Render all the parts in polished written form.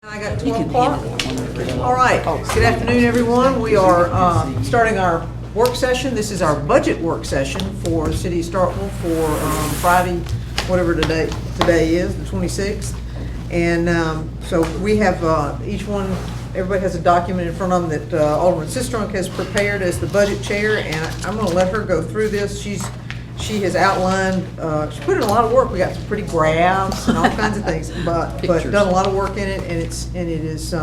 I got 12 o'clock. All right, good afternoon, everyone. We are starting our work session. This is our budget work session for the City of Starkville for Friday, whatever today is, the 26th. And so we have each one, everybody has a document in front of them that Alderman Sistrunk has prepared as the budget chair, and I'm going to let her go through this. She has outlined, she's put in a lot of work. We got some pretty graphs and all kinds of things, but done a lot of work in it, and it is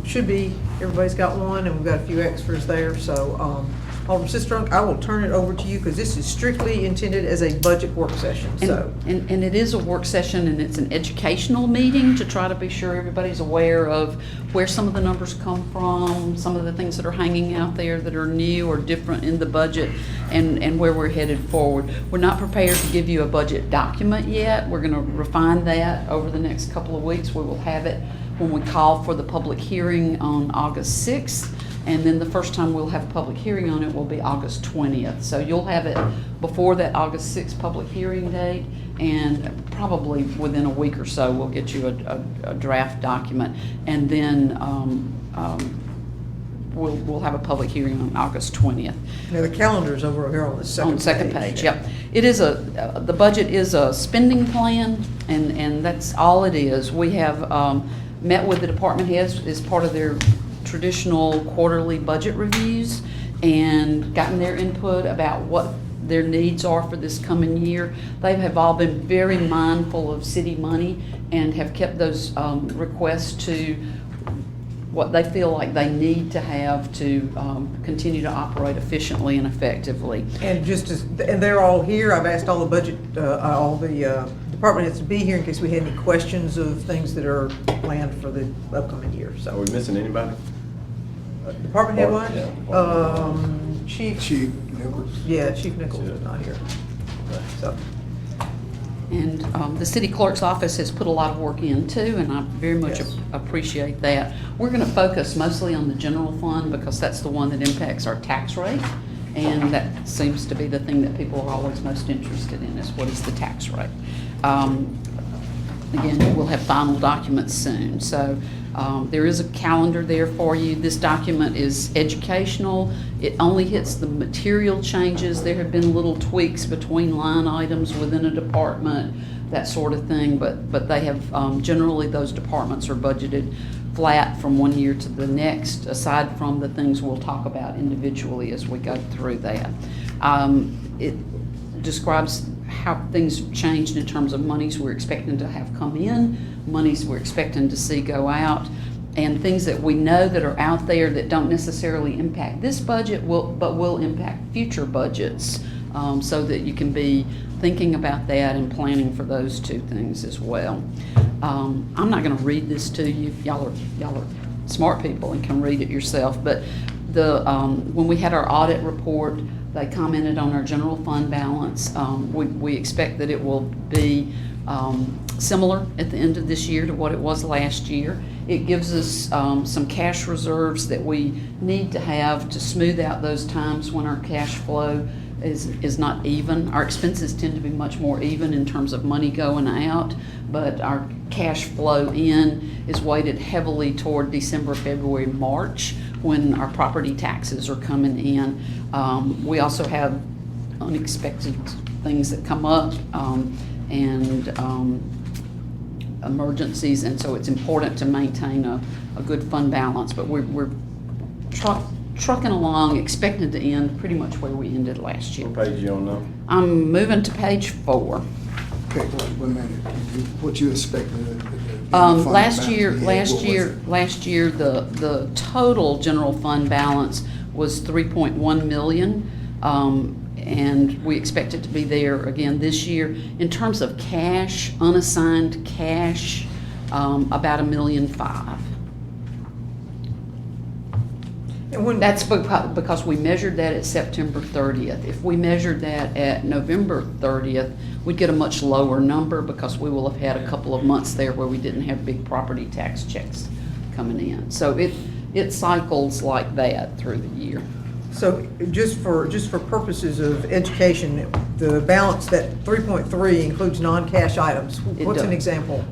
should be, everybody's got one, and we've got a few extras there. So Alderman Sistrunk, I will turn it over to you because this is strictly intended as a budget work session. And it is a work session, and it's an educational meeting to try to be sure everybody's aware of where some of the numbers come from, some of the things that are hanging out there that are new or different in the budget, and where we're headed forward. We're not prepared to give you a budget document yet. We're going to refine that over the next couple of weeks. We will have it when we call for the public hearing on August 6th. And then the first time we'll have a public hearing on it will be August 20th. So you'll have it before that August 6th public hearing date, and probably within a week or so we'll get you a draft document. And then we'll have a public hearing on August 20th. Now the calendar's over here on the second page. Yep. It is the budget is a spending plan, and that's all it is. We have met with the department heads as part of their traditional quarterly budget reviews and gotten their input about what their needs are for this coming year. They have all been very mindful of city money and have kept those requests to what they feel like they need to have to continue to operate efficiently and effectively. And and they're all here. I've asked all the budget, all the department heads to be here in case we had any questions of things that are planned for the upcoming year. So, Are we missing anybody? department head wise, Yeah. Chief Nichols. Yeah, Chief Nichols is not here. So. And the city clerk's office has put a lot of work in too, and I very much Yes. appreciate that. We're going to focus mostly on the general fund because that's the one that impacts our tax rate, and that seems to be the thing that people are always most interested in, is what is the tax rate. Again, we'll have final documents soon, so there is a calendar there for you. This document is educational. It only hits the material changes. There have been little tweaks between line items within a department, that sort of thing, but they have, generally those departments are budgeted flat from one year to the next, aside from the things we'll talk about individually as we go through that. It describes how things changed in terms of monies we're expecting to have come in, monies we're expecting to see go out, and things that we know that are out there that don't necessarily impact this budget but will impact future budgets, so that you can be thinking about that and planning for those two things as well. I'm not going to read this to you. Y'all are smart people and can read it yourself, but when we had our audit report, they commented on our general fund balance. We expect that it will be similar at the end of this year to what it was last year. It gives us some cash reserves that we need to have to smooth out those times when our cash flow is not even. Our expenses tend to be much more even in terms of money going out, but our cash flow in is weighted heavily toward December, February, March, when our property taxes are coming in. We also have unexpected things that come up and emergencies, and so it's important to maintain a good fund balance, but we're trucking along, expected to end pretty much where we ended last year. What page you on now? I'm moving to page 4. Okay, wait a minute. What you expecting? Last year, the total general fund balance was 3.1 million, and we expect it to be there again this year. In terms of cash, unassigned cash, about $1.5 million. And that's because we measured that at September 30th. If we measured that at November 30th, we'd get a much lower number because we will have had a couple of months there where we didn't have big property tax checks coming in. So it cycles like that through the year. So just for purposes of education, the balance, that 3.3 includes non-cash items. It What's an does. example?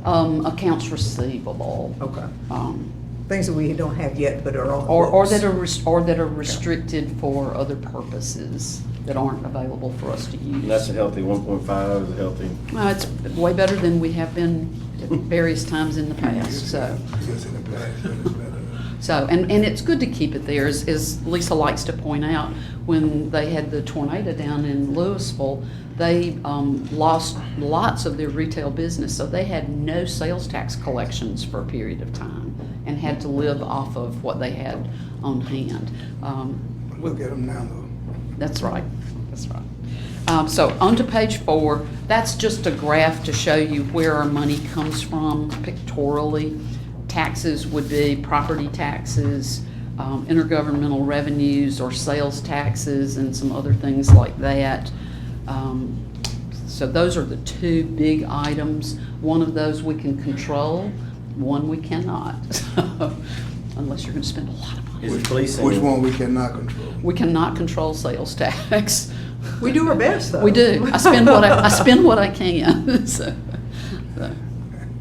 Accounts receivable. Okay. Um, Things that we don't have yet but are on the Or books. that are restricted for other purposes that aren't available for us to use. And that's a healthy 1.5, is a healthy, Well, it's way better than we have been at various times in the past, so. Yes, in the past, but it's better. So, and it's good to keep it there, as Lisa likes to point out, when they had the tornado down in Louisville, they lost lots of their retail business, so they had no sales tax collections for a period of time and had to live off of what they had on hand. Look at them now, though. That's right, that's right. So on to page 4, that's just a graph to show you where our money comes from pictorially. Taxes would be property taxes, intergovernmental revenues or sales taxes and some other things like that. So those are the 2 big items. One of those we can control, one we cannot, unless you're gonna spend a lot of money. is it policing? Which one we cannot control? We cannot control sales tax. We do our best, though. We do. I spend what I can. So.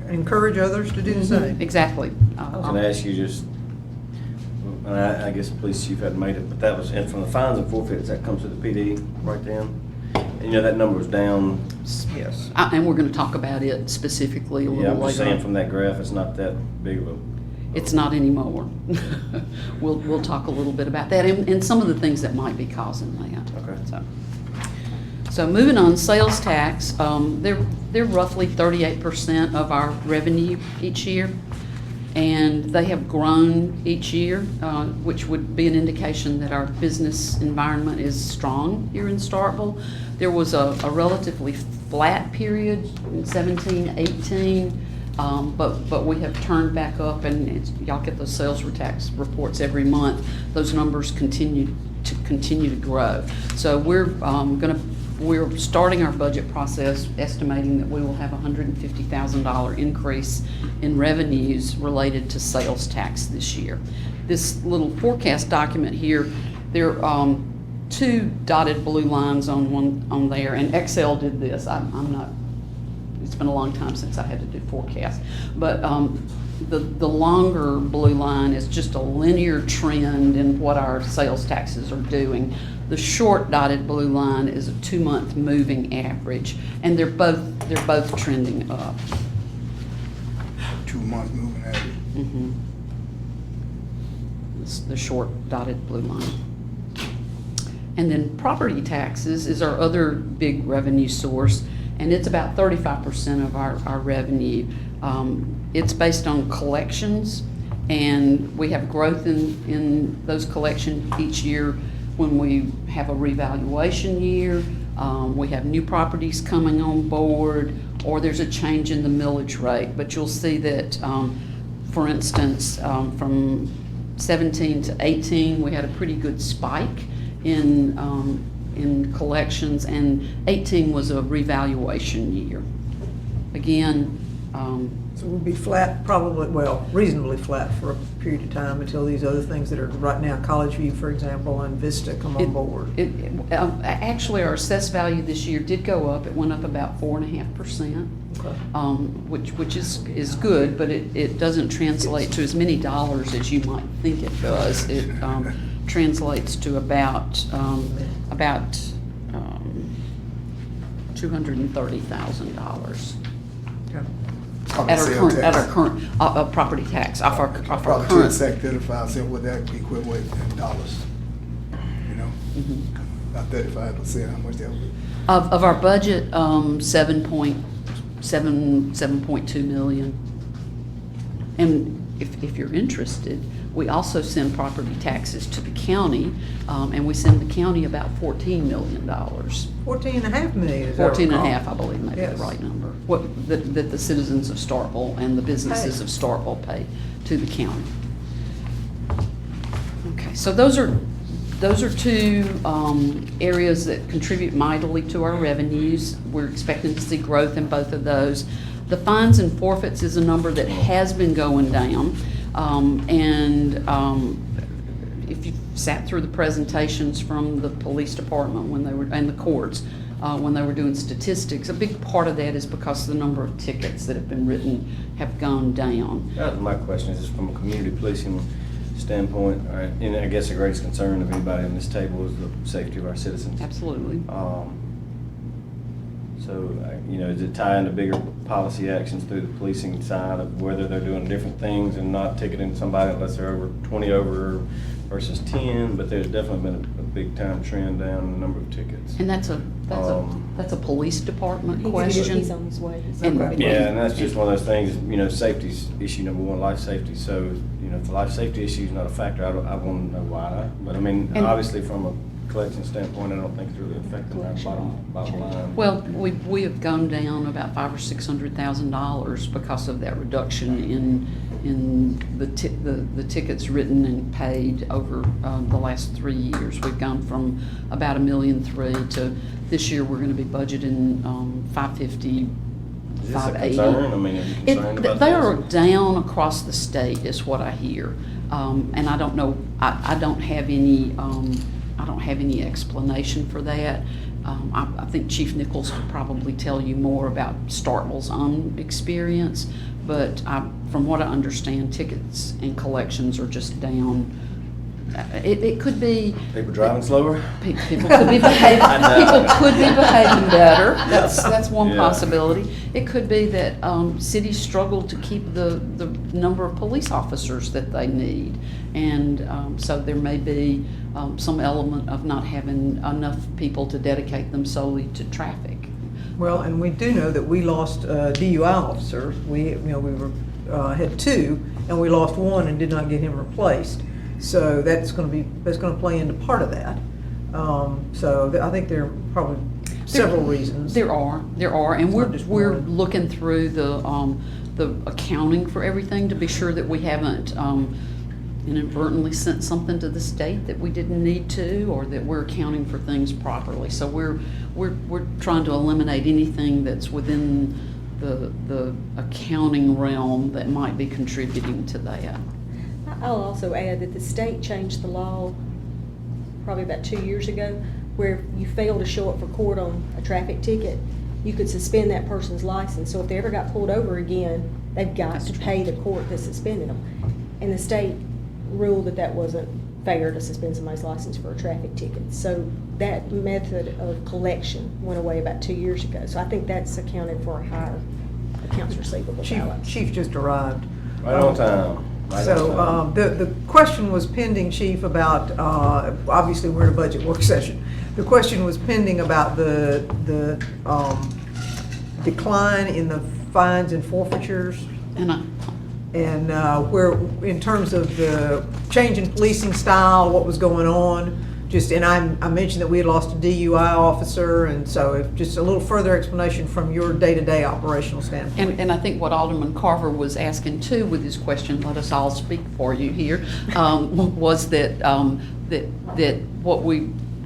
Encourage others to do the same. Exactly. I was gonna ask you just, and I guess police chief hadn't made it, but that was, and from the fines and forfeits, that comes to the PD right then? And you know, that number was down, Yes. And we're going to talk about it specifically a yeah, little I'm just later saying on. from that graph, it's not that big of a. It's not anymore. We'll talk a little bit about that and some of the things that might be causing that. Okay. So moving on, sales tax, they're roughly 38% of our revenue each year. And they have grown each year, which would be an indication that our business environment is strong here in Starkville. There was a relatively flat period in 17, 18, but we have turned back up, and y'all get those sales tax reports every month. Those numbers continue to grow. So we're starting our budget process estimating that we will have a $150,000 increase in revenues related to sales tax this year. This little forecast document here, there are 2 dotted blue lines on there, and Excel did this. I'm not, it's been a long time since I had to do forecast, but the longer blue line is just a linear trend in what our sales taxes are doing. The short dotted blue line is a 2-month moving average, and they're both trending up. 2 months moving average. Mm-hmm. It's the short dotted blue line. And then property taxes is our other big revenue source, and it's about 35% of our revenue. It's based on collections, and we have growth in those collections each year when we have a revaluation year, we have new properties coming on board, or there's a change in the millage rate. But you'll see that, for instance, from 17 to 18, we had a pretty good spike in collections, and 18 was a revaluation year. Again, So we'll be flat, probably, well, reasonably flat for a period of time until these other things that are right now, College View, for example, and Vista come on board. Actually, our assessed value this year did go up. It went up about 4.5%, Okay. which is good, but it doesn't translate to as many dollars as you might think it does. It translates to about $230,000 at our current property tax off our Probably to current. exact 35%, would that be equivalent in dollars? You know? About 35%, how much that would be? Of our budget, 7.2 million. And if you're interested, we also send property taxes to the county, and we send the county about $14 million. 14.5 million, is that 14 and a recall? half, I believe, may be the Yes. right number. That the citizens of Starkville and the businesses of Starkville pay to the county. Okay, so those are 2 areas that contribute mightily to our revenues. We're expecting to see growth in both of those. The fines and forfeits is a number that has been going down. If you sat through the presentations from the police department when they were, and the courts, when they were doing statistics. A big part of that is because the number of tickets that have been written have gone down. That was my question, is from a community policing standpoint, and I guess the greatest concern of anybody on this table is the safety of our citizens. Absolutely. So, does it tie into bigger policy actions through the policing side of whether they're doing different things and not ticketing somebody unless they're over 20 over versus 10? But there's definitely been a big time trend down in the number of tickets. And that's a police department question. He's on his way. And- Yeah, and that's just one of those things, safety's issue number one, life safety. So, if the life safety issue is not a factor, I want to know why. But I mean, And- obviously from a collection standpoint, I don't think it's really affecting our bottom line. Well, we have gone down about $500,000 or $600,000 because of that reduction in the tickets written and paid over the last 3 years. We've gone from about $1.3 million to this year we're going to be budgeting $550,000. Is this a concern? I mean, are you concerned about They this? are down across the state, is what I hear, and I don't know. I don't have any. I don't have any explanation for that. I think Chief Nichols could probably tell you more about Starkville's own experience, but from what I understand, tickets and collections are just down. It could be People driving slower? people could be behaving. People could be behaving better. That's one Yeah. possibility. It could be that cities struggle to keep the number of police officers that they need, and so there may be some element of not having enough people to dedicate them solely to traffic. Well, and we do know that we lost DUI officers. We had 2, and we lost 1 and did not get him replaced. So that's going to play into part of that. So I think there are probably several reasons. There are, and not just we're one. looking through the accounting for everything to be sure that we haven't inadvertently sent something to the state that we didn't need to, or that we're accounting for things properly. So we're trying to eliminate anything that's within the accounting realm that might be contributing to that. I'll also add that the state changed the law probably about 2 years ago, where if you fail to show up for court on a traffic ticket, you could suspend that person's license. So if they ever got pulled over again, they've got to pay the court that suspended them. And the state ruled that that wasn't fair to suspend somebody's license for a traffic ticket. So that method of collection went away about 2 years ago. So I think that's accounted for a higher accounts receivable balance. Chief just arrived. Right on time. Right So on time. the question was pending, Chief, about, obviously we're in a budget work session. The question was pending about the decline in the fines and forfeitures, and where, in terms of the change in policing style, what was going on. And I mentioned that we had lost a DUI officer, and so if just a little further explanation from your day-to-day operational standpoint. And I think what Alderman Carver was asking too with his question, let us all speak for you here, was that that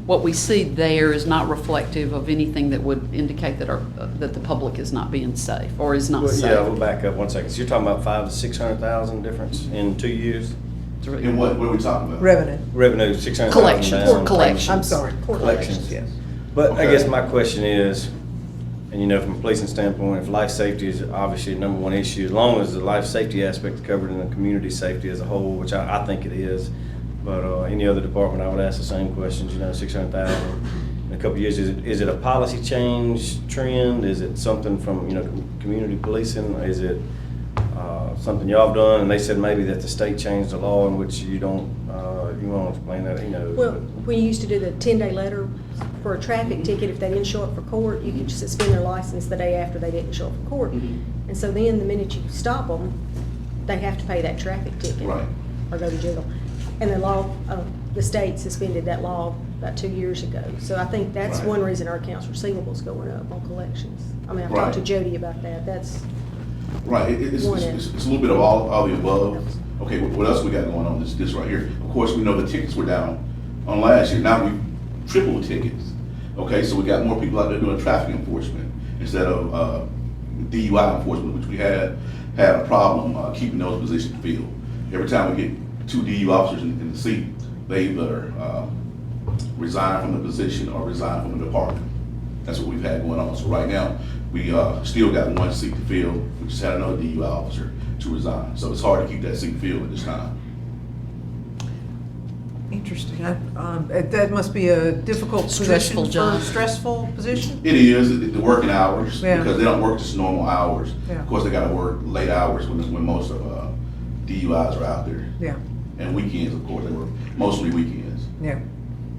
what we see there is not reflective of anything that would indicate that the public is not being safe or is not safe. Yeah, we'll back up 1 second. So you're talking about 500,000 to 600,000 difference in 2 years? And what are we talking about? Revenue, 600,000 Collections. down. Collections. I'm sorry, Collections. yes. But I Okay. guess my question is, and from a policing standpoint, if life safety is obviously the number one issue, as long as the life safety aspect is covered in the community safety as a whole, which I think it is, but any other department, I would ask the same questions, 600,000 in a couple of years. Is it a policy change trend? Is it something from, community policing? Is it something y'all have done? And they said maybe that the state changed the law in which you don't, you want to explain that, Well, we used to do the 10-day letter for a traffic ticket. If they didn't show up for court, you could suspend their license the day after they didn't show up for court. And so then the minute you stop them, they have to pay that traffic ticket. Right. Or go to jail. And the law, the state suspended that law about 2 years ago. So I think that's Right. one reason our accounts receivable is going up on collections. I mean, I've talked to Right. Jody about that. That's Right, it's One a end. little bit of all the above. Okay, what else we got going on? This right here. Of course, we know the tickets were down on last year. Now we tripled the tickets. Okay, so we got more people out there doing traffic enforcement instead of DUI enforcement, which we had a problem keeping those positions filled. Every time we get 2 DUI officers in the seat, they either resign from the position or resign from the department. That's what we've had going on. So right now, we still got one seat to fill. We just had another DUI officer to resign. So it's hard to keep that seat filled at this time. Interesting. That must be a difficult Stressful position, job. stressful position? It is, the working hours, Yeah. because they don't work just normal hours. Yeah. Of course, they gotta work late hours when most of DUIs are out there. Yeah, And weekends, of course, they work mostly weekends. yeah.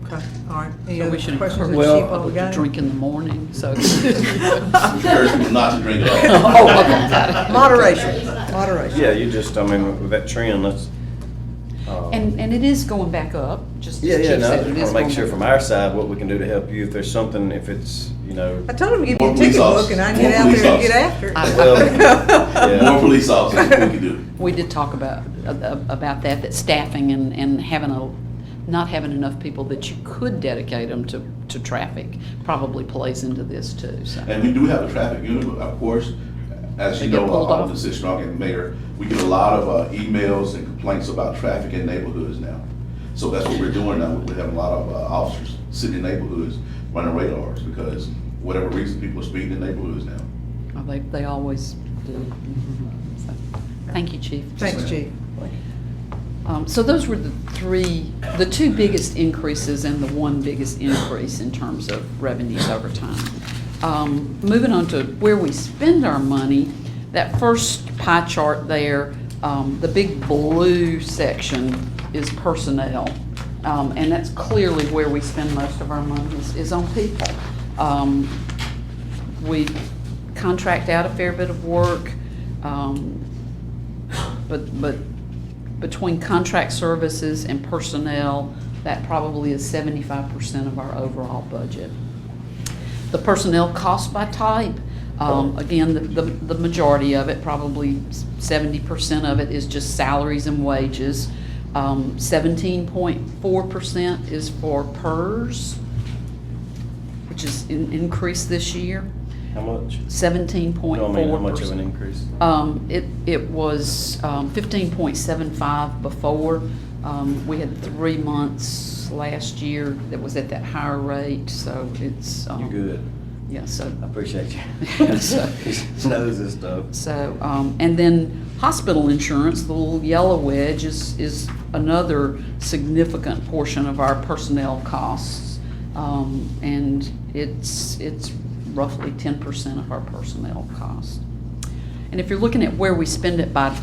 Okay, all right. Any So other we should questions? encourage of Well- Chief while we people got to him? drink in the morning, so. Encourage people not to drink at all. Oh, okay, got it. Moderation, moderation. Yeah, you just, I mean, with that trend, let's. And it is going back up, just Yeah, as yeah, Chief no, I said, just it want is to make going sure back from up. our side what we can do to help you. If there's something, if it's, you know, I told him to give me More a ticket police book officers. and I can More get out police there and get officers. after it. well, yeah. More police officers, we can do. We did talk about that staffing and not having enough people that you could dedicate them to traffic probably plays into this too, so. And we do have a traffic unit, but of course, as They you get know, pulled off. Alderman Strong and Mayor, we get a lot of emails and complaints about traffic in neighborhoods now. So that's what we're doing now. We're having a lot of officers sitting in neighborhoods running radars because whatever reason, people are speeding in neighborhoods now. Oh, they always do. So, thank you, Chief. Thanks, Chief. So those were the two biggest increases and the one biggest increase in terms of revenues over time. Moving on to where we spend our money, that first pie chart there, the big blue section is personnel. And that's clearly where we spend most of our money is on people. We contract out a fair bit of work, but between contract services and personnel, that probably is 75% of our overall budget. The personnel cost by type, again, the majority of it, probably 70% of it is just salaries and wages. 17.4% is for PERS, which is increased this year. How much? 17.4%. No, I mean, how much of an increase? It was 15.75 before. We had 3 months last year that was at that higher rate, so it's. You're good. Yeah, so. I appreciate you. So- He knows this stuff. So, and then hospital insurance, the little yellow wedge is another significant portion of our personnel costs. And it's roughly 10% of our personnel cost. And if you're looking at where we spend it by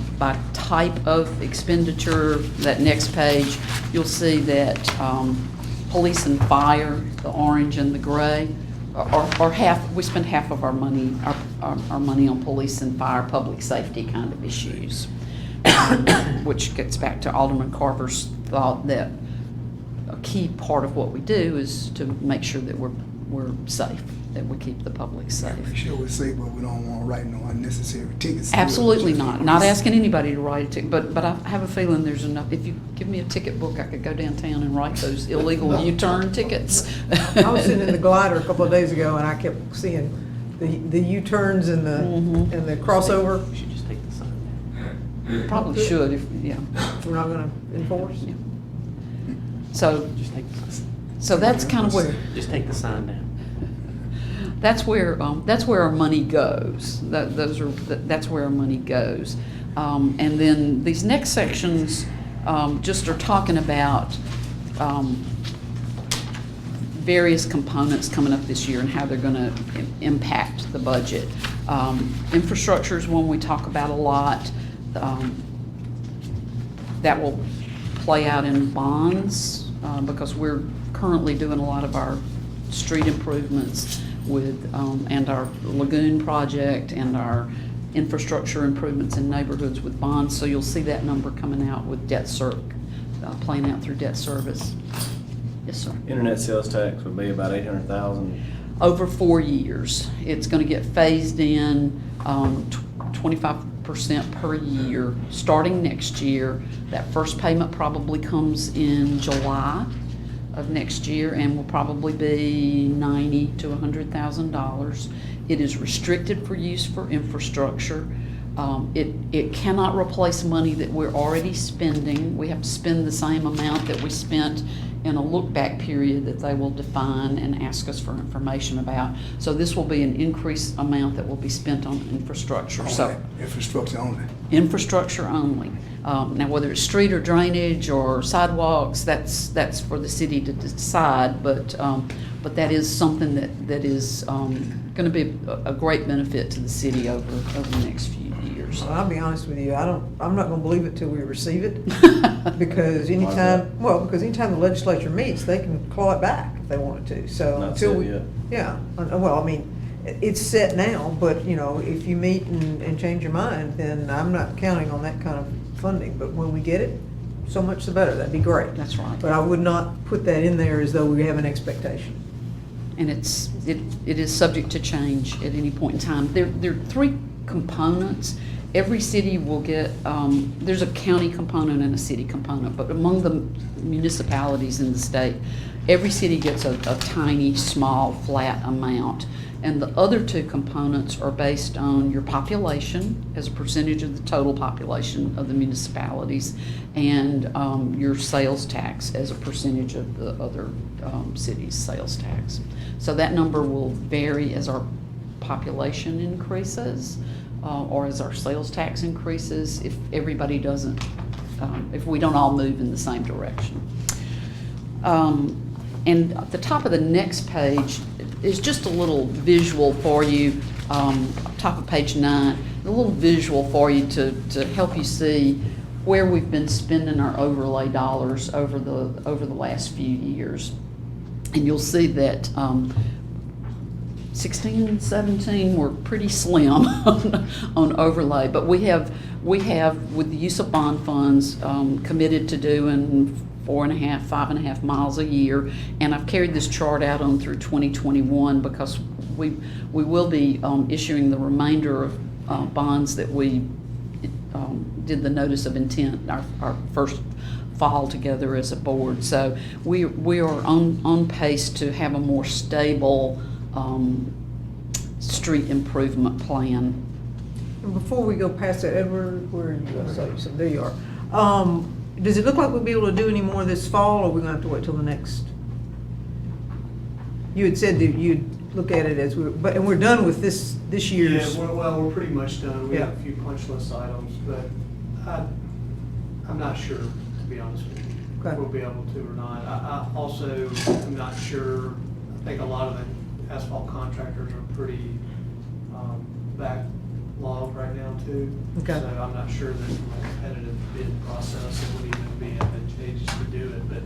type of expenditure, that next page, you'll see that police and fire, the orange and the gray, are half. We spend half of our money, our money on police and fire, public safety kind of issues, which gets back to Alderman Carver's thought that a key part of what we do is to make sure that we're safe, that we keep the public safe. Make sure we're safe, but we don't want to write no unnecessary tickets. Absolutely not. Not asking anybody to write a ticket, but I have a feeling there's enough. If you give me a ticket book, I could go downtown and write those illegal U-turn tickets. I was sitting in the glider a couple of days ago and I kept seeing the U-turns and the crossover. You should just take the sign down. Probably should, yeah. We're not gonna enforce. Yeah. So that's kind of where. Just take the sign down. That's where our money goes. That's where our money goes. And then these next sections just are talking about various components coming up this year and how they're going to impact the budget. Infrastructure is one we talk about a lot. That will play out in bonds because we're currently doing a lot of our street improvements with, and our lagoon project and our infrastructure improvements in neighborhoods with bonds. So you'll see that number coming out with playing out through debt service. Yes, sir. Internet sales tax would be about 800,000. Over 4 years. It's going to get phased in 25% per year starting next year. That first payment probably comes in July of next year and will probably be $90,000 to $100,000. It is restricted for use for infrastructure. It cannot replace money that we're already spending. We have to spend the same amount that we spent in a look-back period that they will define and ask us for information about. So this will be an increased amount that will be spent on infrastructure. So Infrastructure only. infrastructure only. Now, whether it's street or drainage or sidewalks, that's for the city to decide, but that is something that is going to be a great benefit to the city over the next few years. Well, I'll be honest with you, I'm not gonna believe it till we receive it, because anytime the legislature meets, they can claw it back if they wanted to, so. Not until set we yet. Yeah, well, I mean, it's set now, but, you know, if you meet and change your mind, then I'm not counting on that kind of funding, but when we get it, so much the better, that'd be great. That's right. But I would not put that in there as though we have an expectation. And it is subject to change at any point in time. There are three components. Every city will get, there's a county component and a city component, but among the municipalities in the state, every city gets a tiny, small, flat amount. And the other two components are based on your population as a percentage of the total population of the municipalities, and your sales tax as a percentage of the other cities' sales tax. So that number will vary as our population increases, or as our sales tax increases, if everybody doesn't, if we don't all move in the same direction. And at the top of the next page is just a little visual for you, top of page 9, a little visual for you to help you see where we've been spending our overlay dollars over the last few years. And you'll see that 16 and 17 were pretty slim on overlay, but we have, with the use of bond funds, committed to doing 4.5, 5.5 miles a year, and I've carried this chart out on through 2021 because we will be issuing the remainder of bonds that we did the notice of intent our first fall together as a board. So we are on pace to have a more stable street improvement plan. And before we go past that, Edward, where are you? I saw you, so there you are. Does it look like we'll be able to do any more this fall, or are we gonna have to wait till the next? You had said that you'd look at it as and we're done with this year's. Yeah, we're pretty much done. We have Yeah. a few punch list items, but I'm not sure, to be honest with you, Okay. if we'll be able to or not. I also am not sure. I think a lot of the asphalt contractors are pretty backlogged right now too. Okay. So I'm not sure that from a competitive bid process, it would even be advantageous to do it, but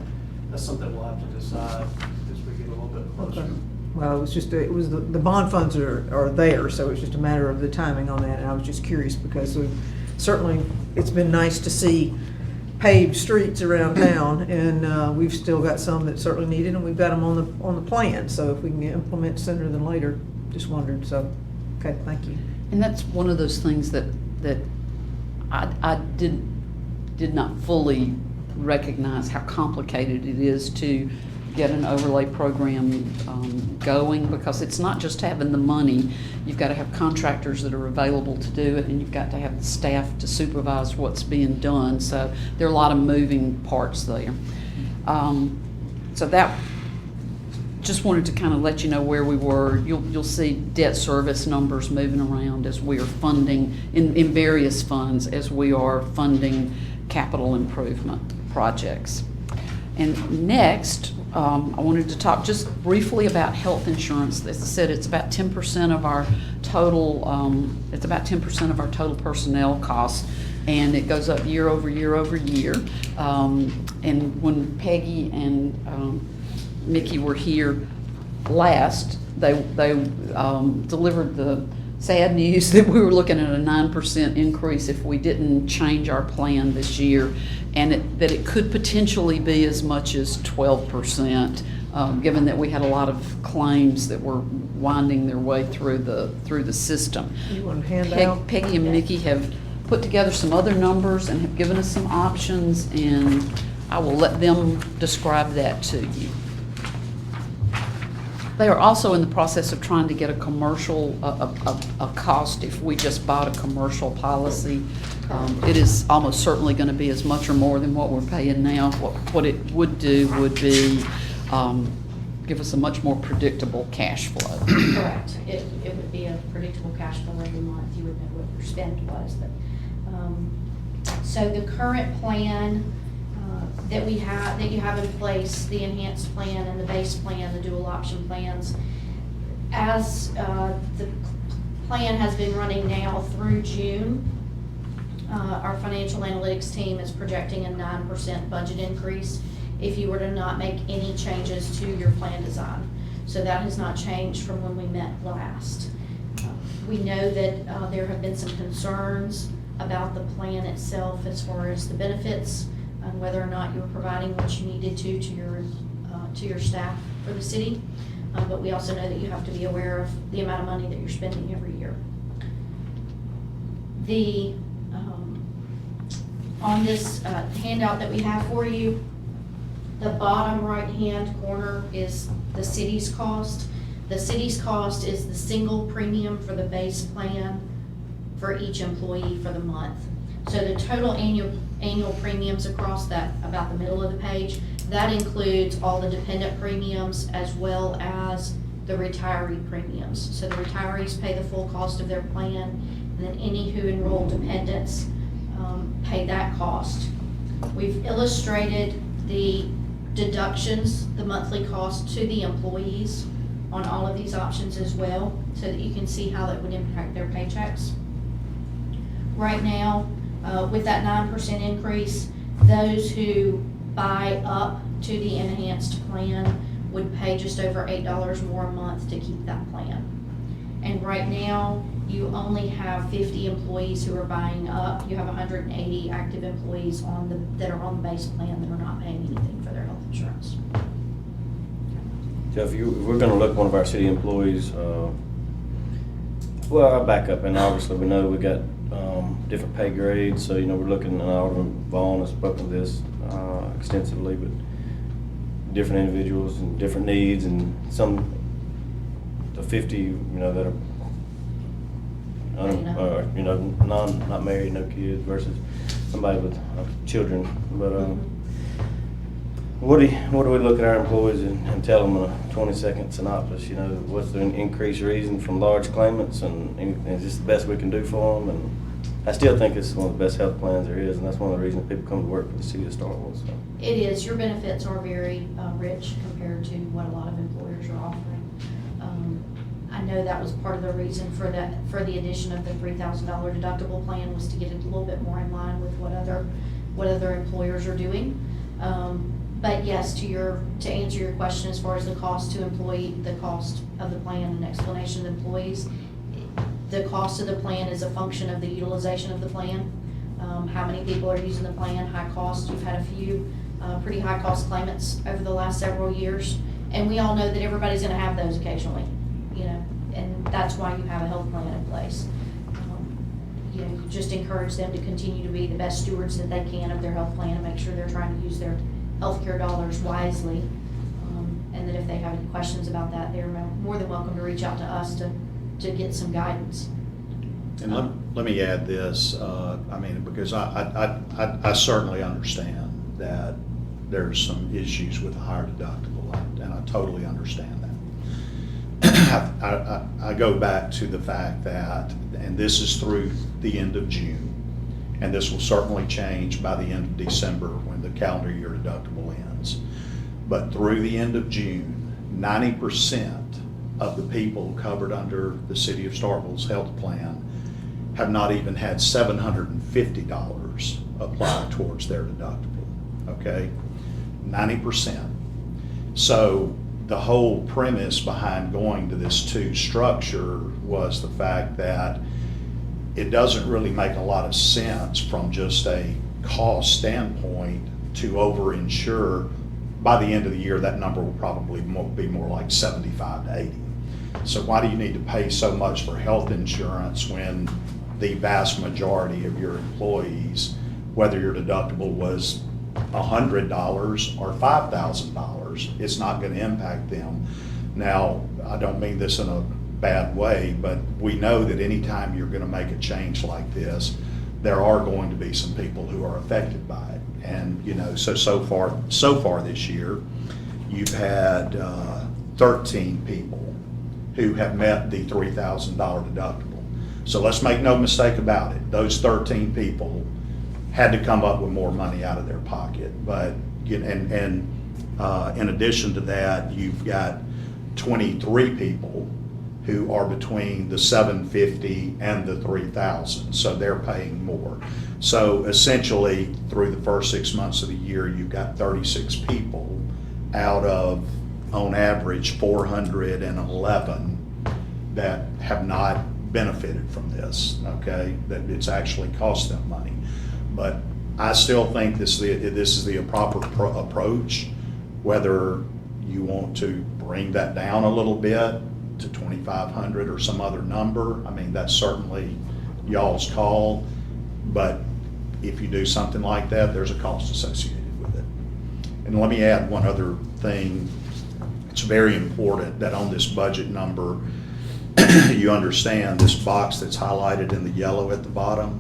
that's something we'll have to decide as we get a little bit closer. Okay. Well, it was the bond funds are there, so it's just a matter of the timing on that, and I was just curious because certainly it's been nice to see paved streets around town, and we've still got some that certainly need it, and we've got them on the plan, so if we can implement sooner than later, just wondered, so, okay, thank you. And that's one of those things that I did not fully recognize how complicated it is to get an overlay program going, because it's not just having the money. You've got to have contractors that are available to do it, and you've got to have the staff to supervise what's being done. So there are a lot of moving parts there. So that, just wanted to kind of let you know where we were. You'll see debt service numbers moving around as we are funding in various funds, as we are funding capital improvement projects. And next, I wanted to talk just briefly about health insurance. As I said, it's about 10% of our total. It's about 10% of our total personnel costs, and it goes up year over year over year. And when Peggy and Mickey were here last, they delivered the sad news that we were looking at a 9% increase if we didn't change our plan this year, and that it could potentially be as much as 12%, given that we had a lot of claims that were winding their way through the system. You want to hand out? Peggy and Mickey have put together some other numbers and have given us some options, and I will let them describe that to you. They are also in the process of trying to get a commercial, a cost if we just bought a commercial policy. It is almost certainly going to be as much or more than what we're paying now. What it would do would be give us a much more predictable cash flow. Correct. It would be a predictable cash flow every month. You would know what your spend was. But so the current plan that you have in place, the enhanced plan and the base plan, the dual option plans, as the plan has been running now through June, our financial analytics team is projecting a 9% budget increase if you were to not make any changes to your plan design. So that has not changed from when we met last. We know that there have been some concerns about the plan itself as far as the benefits and whether or not you were providing what you needed to your staff for the city. But we also know that you have to be aware of the amount of money that you're spending every year. On this handout that we have for you, the bottom right-hand corner is the city's cost. The city's cost is the single premium for the base plan for each employee for the month. So the total annual premiums across that, about the middle of the page, that includes all the dependent premiums as well as the retiree premiums. So the retirees pay the full cost of their plan, and then any who enroll dependents pay that cost. We've illustrated the deductions, the monthly cost to the employees on all of these options as well, so that you can see how that would impact their paychecks. Right now, with that 9% increase, those who buy up to the enhanced plan would pay just over $8 more a month to keep that plan. And right now, you only have 50 employees who are buying up. You have 180 active employees that are on the base plan that are not paying anything for their health insurance. Jeff, if we're gonna look at one of our city employees, well, I'll back up, and obviously we know we got different pay grades, so, we're looking at Alderman Vaughn has spoken to this extensively, but different individuals and different needs, and the 50, that are, not married, no kids, versus somebody with children, but, what do we look at our employees and tell them in a 20-second synopsis? What's the increased reason from large claimants, and is this the best we can do for them? And I still think it's one of the best health plans there is, and that's one of the reasons people come to work for the city of Starkville. So. It is. Your benefits are very rich compared to what a lot of employers are offering. I know that was part of the reason for the addition of the $3,000 deductible plan, was to get it a little bit more in line with what other employers are doing. But yes, to answer your question as far as the cost to employee, the cost of the plan and explanation of employees, the cost of the plan is a function of the utilization of the plan. How many people are using the plan, high cost. You've had a few pretty high cost claimants over the last several years, and we all know that everybody's gonna have those occasionally, and that's why you have a health plan in place. You just encourage them to continue to be the best stewards that they can of their health plan and make sure they're trying to use their healthcare dollars wisely, and that if they have any questions about that, they're more than welcome to reach out to us to get some guidance. And let me add this, because I certainly understand that there's some issues with a higher deductible, and I totally understand that. I go back to the fact that, and this is through the end of June, and this will certainly change by the end of December when the calendar year deductible ends. But through the end of June, 90% of the people covered under the City of Starkville's health plan have not even had $750 applied towards their deductible, okay? 90%. So the whole premise behind going to this two structure was the fact that it doesn't really make a lot of sense from just a cost standpoint to over-insure. By the end of the year, that number will probably be more like 75 to 80. So why do you need to pay so much for health insurance when the vast majority of your employees, whether your deductible was $100 or $5,000, it's not going to impact them Now, I don't mean this in a bad way, but we know that anytime you're gonna make a change like this, there are going to be some people who are affected by it. And, you know, so far this year, you've had 13 people who have met the $3,000 deductible. So let's make no mistake about it. Those 13 people had to come up with more money out of their pocket. But, in addition to that, you've got 23 people who are between the $750 and the $3,000, so they're paying more. So essentially, through the first 6 months of the year, you've got 36 people out of, on average, 411 that have not benefited from this, okay? That it's actually cost them money. But I still think this is the proper approach, whether you want to bring that down a little bit to 2,500 or some other number. I mean, that's certainly y'all's call, but if you do something like that, there's a cost associated with it. And let me add one other thing. It's very important that on this budget number, you understand this box that's highlighted in the yellow at the bottom.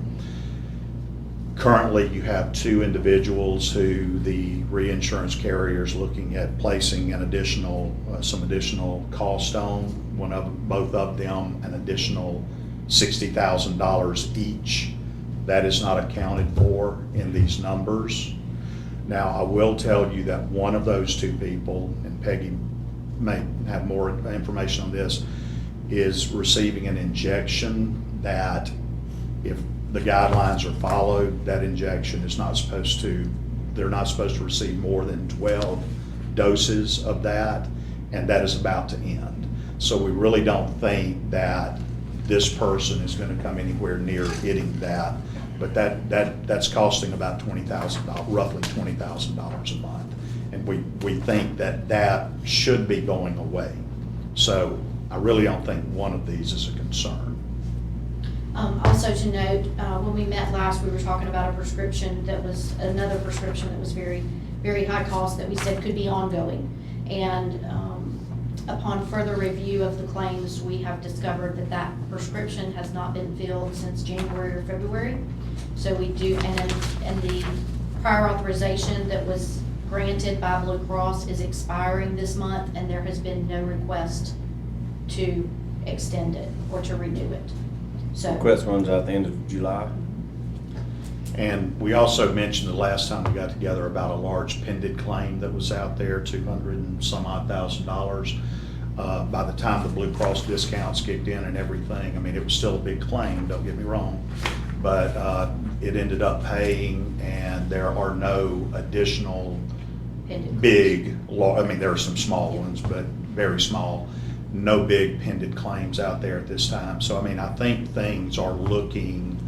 Currently, you have 2 individuals who the reinsurance carrier is looking at placing an additional, some additional cost on. Both of them, an additional $60,000 each. That is not accounted for in these numbers. Now, I will tell you that one of those 2 people, and Peggy may have more information on this, is receiving an injection that, if the guidelines are followed, that injection is not supposed to, they're not supposed to receive more than 12 doses of that, and that is about to end. So we really don't think that this person is going to come anywhere near hitting that, but that's costing about $20,000, roughly $20,000 a month, and we think that should be going away. So I really don't think one of these is a concern. Also to note, when we met last, we were talking about a prescription that was, another prescription that was very, very high cost that we said could be ongoing. And upon further review of the claims, we have discovered that that prescription has not been filled since January or February. So we do, and the prior authorization that was granted by Blue Cross is expiring this month, and there has been no request to extend it or to renew it. So Request runs out at the end of July. And we also mentioned the last time we got together about a large pending claim that was out there, $200 and some odd thousand. By the time the Blue Cross discounts kicked in and everything, I mean, it was still a big claim, don't get me wrong, but it ended up paying, and there are no additional big, I mean, there are some small ones, but very small, no big pending claims out there at this time. So, I mean, I think things are looking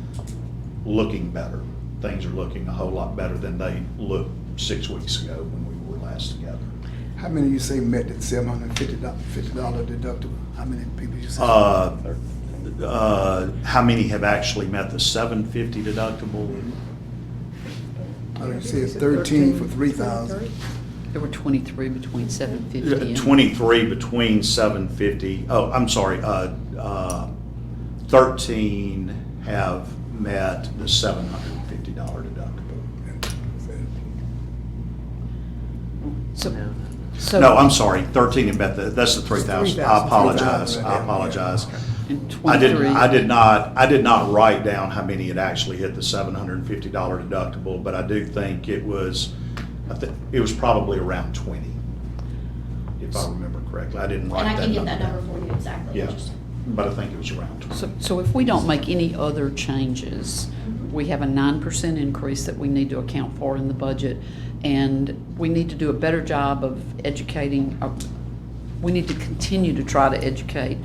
better. Things are looking a whole lot better than they looked 6 weeks ago when we were last together. How many you say met the $750 deductible? How many people you say? How many have actually met the $750 deductible? I don't see it's 13 for 3,000. There were 23 between 750 and... 23 between 750, oh, I'm sorry, 13 have met the $750 deductible. No, I'm sorry, 13 have met that's the 3,000. I apologize. And I 23. did not write down how many had actually hit the $750 deductible, but I do think it was probably around 20, if I remember correctly. I didn't write that and I can get that down. number for you exactly. Yeah, but I think it was around 20. So if we don't make any other changes, we have a 9% increase that we need to account for in the budget, and we need to do a better job of educating, we need to continue to try to educate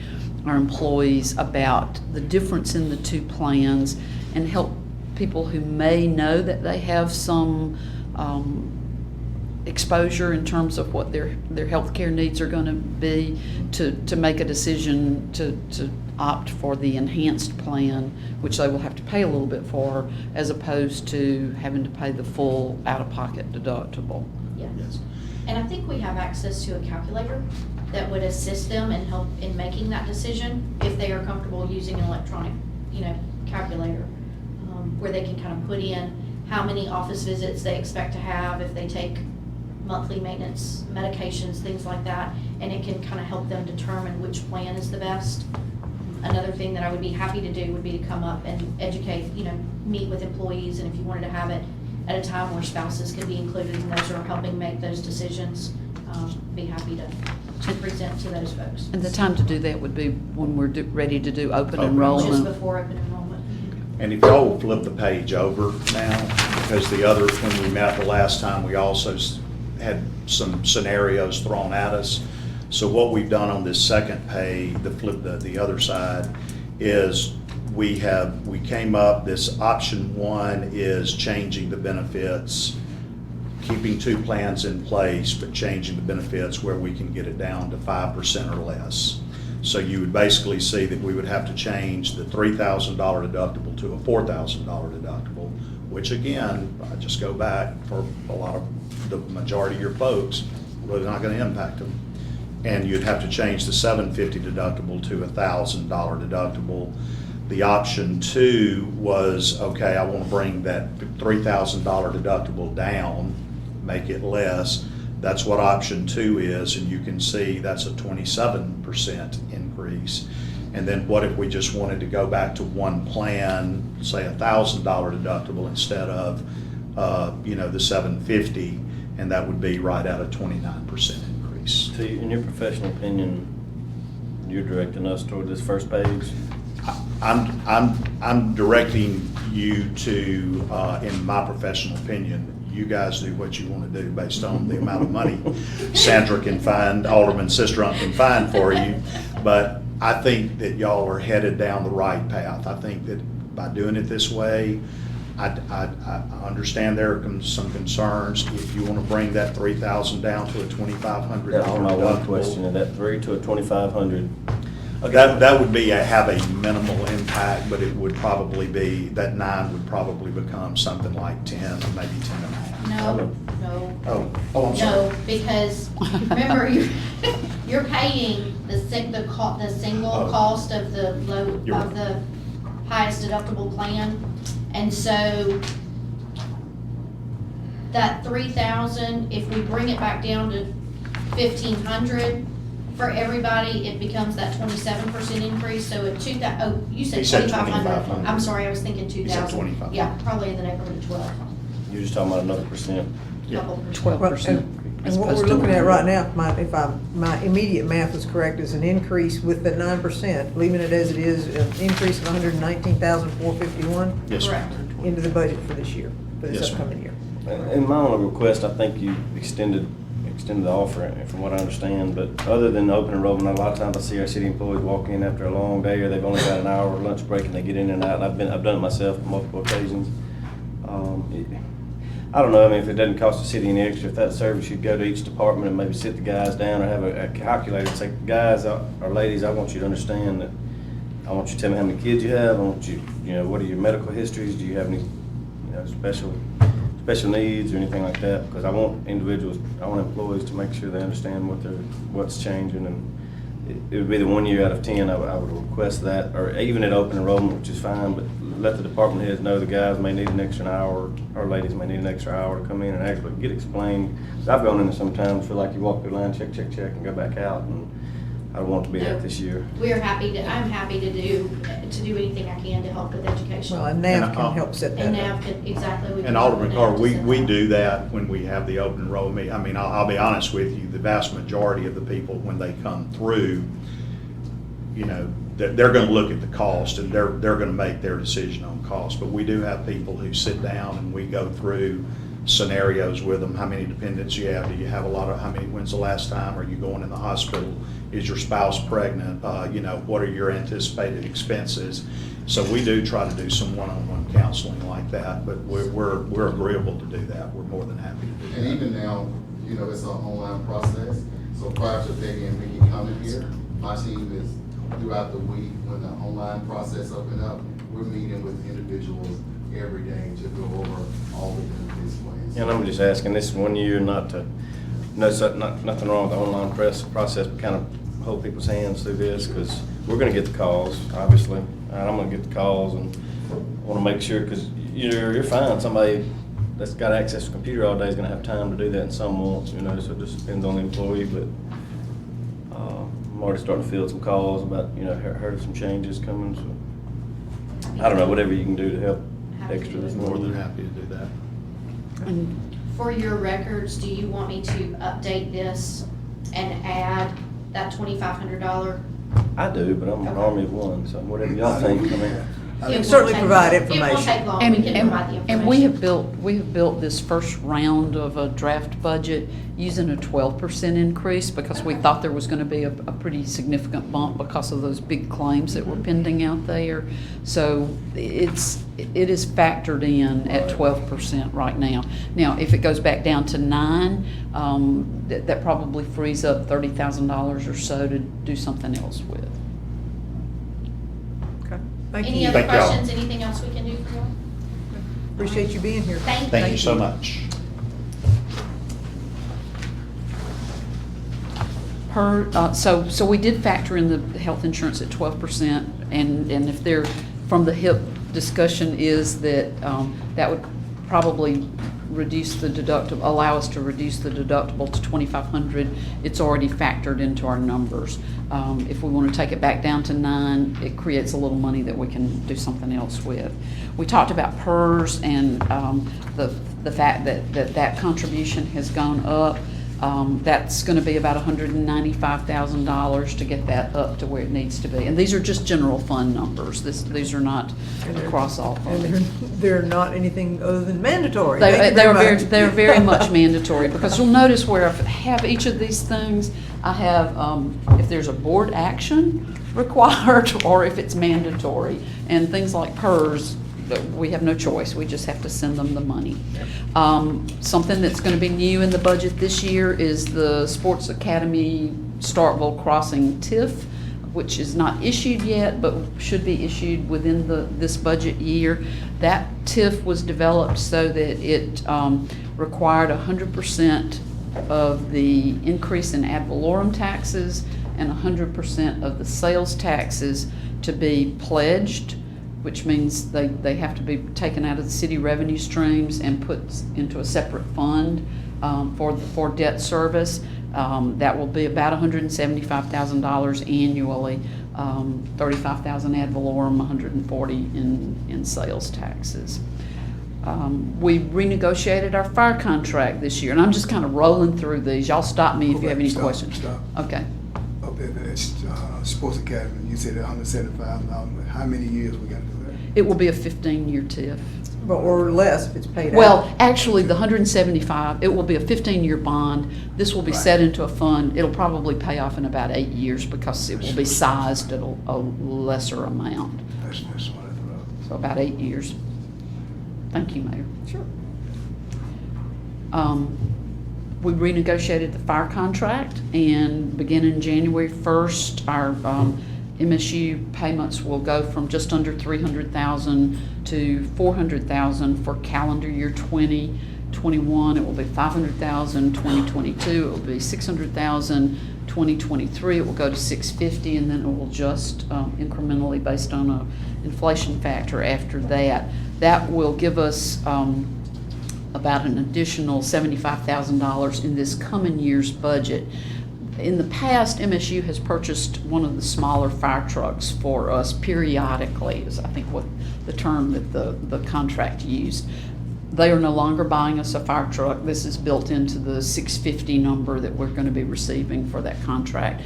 our employees about the difference in the 2 plans and help people who may know that they have some exposure in terms of what their healthcare needs are going to be to make a decision to opt for the enhanced plan, which they will have to pay a little bit for, as opposed to having to pay the full out-of-pocket deductible. Yes. Yes. And I think we have access to a calculator that would assist them and help in making that decision if they are comfortable using an electronic, calculator, where they can kind of put in how many office visits they expect to have if they take monthly maintenance, medications, things like that, and it can kind of help them determine which plan is the best. Another thing that I would be happy to do would be to come up and educate, meet with employees, and if you wanted to have it at a time where spouses could be included and those are helping make those decisions, be happy to present to those folks. And the time to do that would be when we're ready to do open Open enrollment. Just before open enrollment. And if y'all will flip the page over now, because when we met the last time, we also had some scenarios thrown at us. So what we've done on this second page, the other side, is we came up, this option 1 is changing the benefits, keeping 2 plans in place, but changing the benefits where we can get it down to 5% or less. So you would basically see that we would have to change the $3,000 deductible to a $4,000 deductible, which again, I just go back for a lot of the majority of your folks, really not going to impact them. And you'd have to change the $750 deductible to a $1,000 deductible. The option 2 was, okay, I want to bring that $3,000 deductible down, make it less. That's what option 2 is, and you can see that's a 27% increase. And then what if we just wanted to go back to one plan, say $1,000 deductible instead of, the $750, and that would be right at a 29% increase. So in your professional opinion, you're directing us toward this first page? I'm directing you to, in my professional opinion, you guys do what you want to do based on the amount of money Sandra can find, Alderman Sistrunk can find for you. But I think that y'all are headed down the right path. I think that by doing it this way, I understand there are some concerns. If you want to bring that $3,000 down to a $2,500 That was my one deductible, question, and that 3 to a 2,500. that would be have a minimal impact, but it would probably be, that 9 would probably become something like 10, or maybe 10 and a half. No. Oh, I'm sorry. No, because remember, you're paying the single Oh. cost of the You're right. of the highest deductible plan. And so that 3,000, if we bring it back down to 1,500 for everybody, it becomes that 27% increase. So at you said He said 2,500. 2,500. I'm sorry, I was thinking He said 2,000. 2,500. Yeah, probably in the neighborhood of 12. You're just talking about another percent. Yeah. Couple percent. 12%. And what we're looking at right now, if my immediate math is correct, is an increase with the 9%, leaving it as it is, an increase of $119,451 Yes, ma'am. Correct. into the budget for this year, for this Yes, ma'am. upcoming year. In my only request, I think you extended the offer, from what I understand, but other than open enrollment, a lot of times I see our city employees walk in after a long day, or they've only got an hour lunch break and they get in and out, and I've done it myself on multiple occasions. I don't know, if it doesn't cost the city any extra, if that service, you'd go to each department and maybe sit the guys down or have a calculator and say, guys or ladies, I want you to understand that I want you to tell me how many kids you have, I want you, what are your medical histories, do you have any, special needs or anything like that? Because I want employees to make sure they understand what's changing, and it would be the 1 year out of 10 I would request that, or even at open enrollment, which is fine, but let the department heads know the guys may need an extra hour, or ladies may need an extra hour to come in and actually get explained. 'Cause I've gone in there sometimes, feel like you walk through the line, check, and go back out, and I want to be that this year. I'm happy to do anything I can to help with education. Well, and NAV can help set And that up. NAV could, exactly. we can And work Alderman with Carr, NAV to we set that up. do that when we have the open enrollment. I'll be honest with you, the vast majority of the people, when they come through, they're gonna look at the cost, and they're gonna make their decision on cost. But we do have people who sit down and we go through scenarios with them. How many dependents you have? Do you have when's the last time? Are you going in the hospital? Is your spouse pregnant? What are your anticipated expenses? So we do try to do some one-on-one counseling like that, but we're agreeable to do that. We're more than happy to do And that. even now, it's an online process, so prior to Peggy and Ricky coming here, my team is, throughout the week, when the online process open up, we're meeting with individuals every day to go over all the benefits plans. And I'm just asking, this 1 year, not No, so nothing wrong with the online process, but kind of hold people's hands through this, because we're gonna get the calls, obviously. And I'm gonna get the calls and wanna make sure, because you're fine, somebody that's got access to a computer all day is gonna have time to do that, and some won't, so it just depends on the employee, but I'm already starting to field some calls about, heard of some changes coming, so. I don't know, whatever you can do to help extra this More morning. than happy to do that. And For your records, do you want me to update this and add that $2,500? I do, but I'm an Okay. army of one, so whatever y'all think, I mean. You It can won't certainly take provide long. It won't information. take long, we can provide the information. And we have built this first round of a draft budget using a 12% increase because we thought there was gonna be a pretty significant bump because of those big claims that were pending out there. So it is factored in at 12% right now. Now, if it goes back down to 9, that probably frees up $30,000 or so to do something else with. Okay, thank Any you. other Thank y'all. questions, anything else we can do for you? Appreciate you being here. Thank you so much. So we did factor in the health insurance at 12%, and if they're, from the HIP discussion is that, that would probably reduce the deductible, allow us to reduce the deductible to $2,500. It's already factored into our numbers. If we want to take it back down to 9, it creates a little money that we can do something else with. We talked about PERS and the fact that contribution has gone up. That's going to be about $195,000 to get that up to where it needs to be. And these are just general fund numbers. These are not across all And funds. they're not anything other than mandatory. Thank you They're very much. they're very much mandatory, because you'll notice where I have each of these things, I have, if there's a board action required or if it's mandatory. And things like PERS, we have no choice, we just have to send them the money. Something that's going to be new in the budget this year is the Sports Academy Starkville Crossing TIF, which is not issued yet, but should be issued within this budget year. That TIF was developed so that it required 100% of the increase in ad valorem taxes and 100% of the sales taxes to be pledged, which means they have to be taken out of the city revenue streams and put into a separate fund for debt service. That will be about $175,000 annually, $35,000 ad valorem, $140,000 in sales taxes. We renegotiated our fire contract this year, and I'm just kind of rolling through these. Y'all stop me if you have any Stop, questions. stop. Okay. Up at the Sports Academy, you said $175,000. How many years we gotta do that? It will be a 15-year TIF. Or less if it's paid out. Well, actually, the 175, it will be a 15-year bond. This will be Right. set into a fund. It'll probably pay off in about 8 years because it will be sized at a lesser amount. That's what I thought. So about 8 years. Thank you, Mayor. Sure. We renegotiated the fire contract, and beginning January 1st, our MSU payments will go from just under $300,000 to $400,000 for calendar year 2021. It will be $500,000 2022. It will be $600,000 2023. It will go to $650,000, and then it will just incrementally based on a inflation factor after that. That will give us about an additional $75,000 in this coming year's budget. In the past, MSU has purchased one of the smaller fire trucks for us periodically, is I think what the term that the contract used. They are no longer buying us a fire truck. This is built into the 650 number that we're going to be receiving for that contract.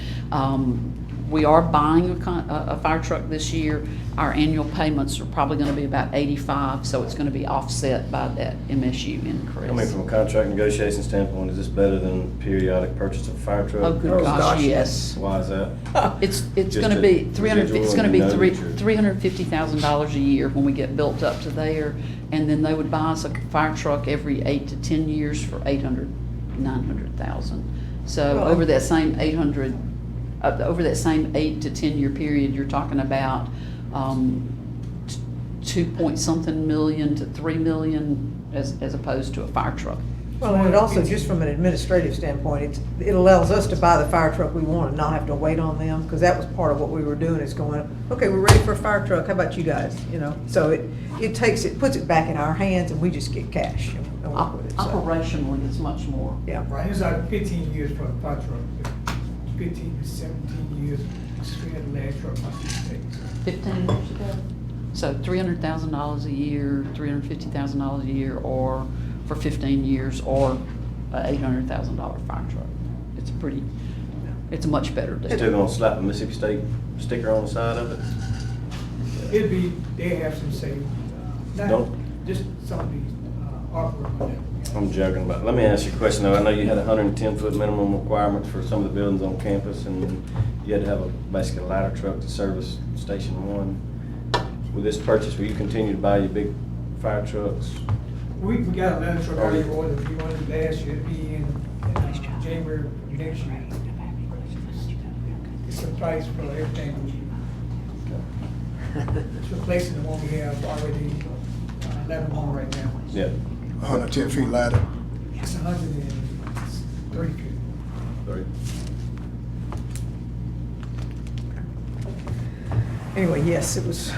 We are buying a fire truck this year. Our annual payments are probably going to be about $85,000, so it's going to be offset by that MSU increase. I mean, from a contract negotiation standpoint, is this better than periodic purchase of a fire truck? Oh, good gosh, yes. Why is that? It's Just going to a be 300. residual It's going to be and no future. $350,000 a year when we get built up to there, and then they would buy us a fire truck every 8 to 10 years for $800,000, $900,000. So Well, over that same 800, over that same 8 to 10 year period, you're talking about 2 point something million to $3 million as opposed to a fire truck. Well, and it also, just from an administrative standpoint, it allows us to buy the fire truck we want and not have to wait on them, because that was part of what we were doing, is going, okay, we're ready for a fire truck, how about you guys, you know? So it puts it back in our hands, and we just get cash and work with it, so. Operationally, it's much more. Yeah. Right, it's like 15 years for a fire truck, 15 to 17 years, we had the last truck my sister takes. 15 years ago. So $300,000 a year, $350,000 a year, or for 15 years, or an $800,000 fire truck. It's a much better deal. Still gonna slap a Mississippi State sticker on the side of it? It'd be, they have some say, not Don't- just some of these artwork on that. I'm joking, but let me ask you a question though. I know you had 110-foot minimum requirements for some of the buildings on campus, and you had to have basically a ladder truck to service Station 1. With this purchase, will you continue to buy your big fire trucks? We got a ladder truck already ordered, if you wanted it last year, it'd be in January of next year. It's a price for everything. It's replacing the one we have already, 11 right now. Yeah. 110 feet ladder. It's 130 feet. 30. Anyway, yes, it was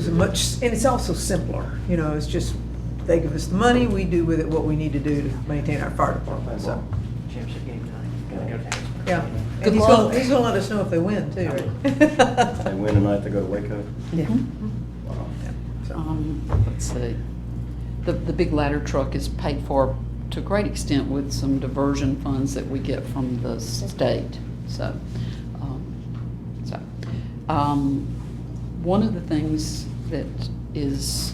a much, and it's also simpler, you know, it's just, they give us the money, we do with it what we need to do to maintain our fire department, so. Championship game tonight. Gotta go down. Yeah. Good And luck. he's gonna let us know if they win too, right? They win tonight, they go to Waco. Yeah. Wow. So, Let's see. The big ladder truck is paid for to a great extent with some diversion funds that we get from the state, so. One of the things that is,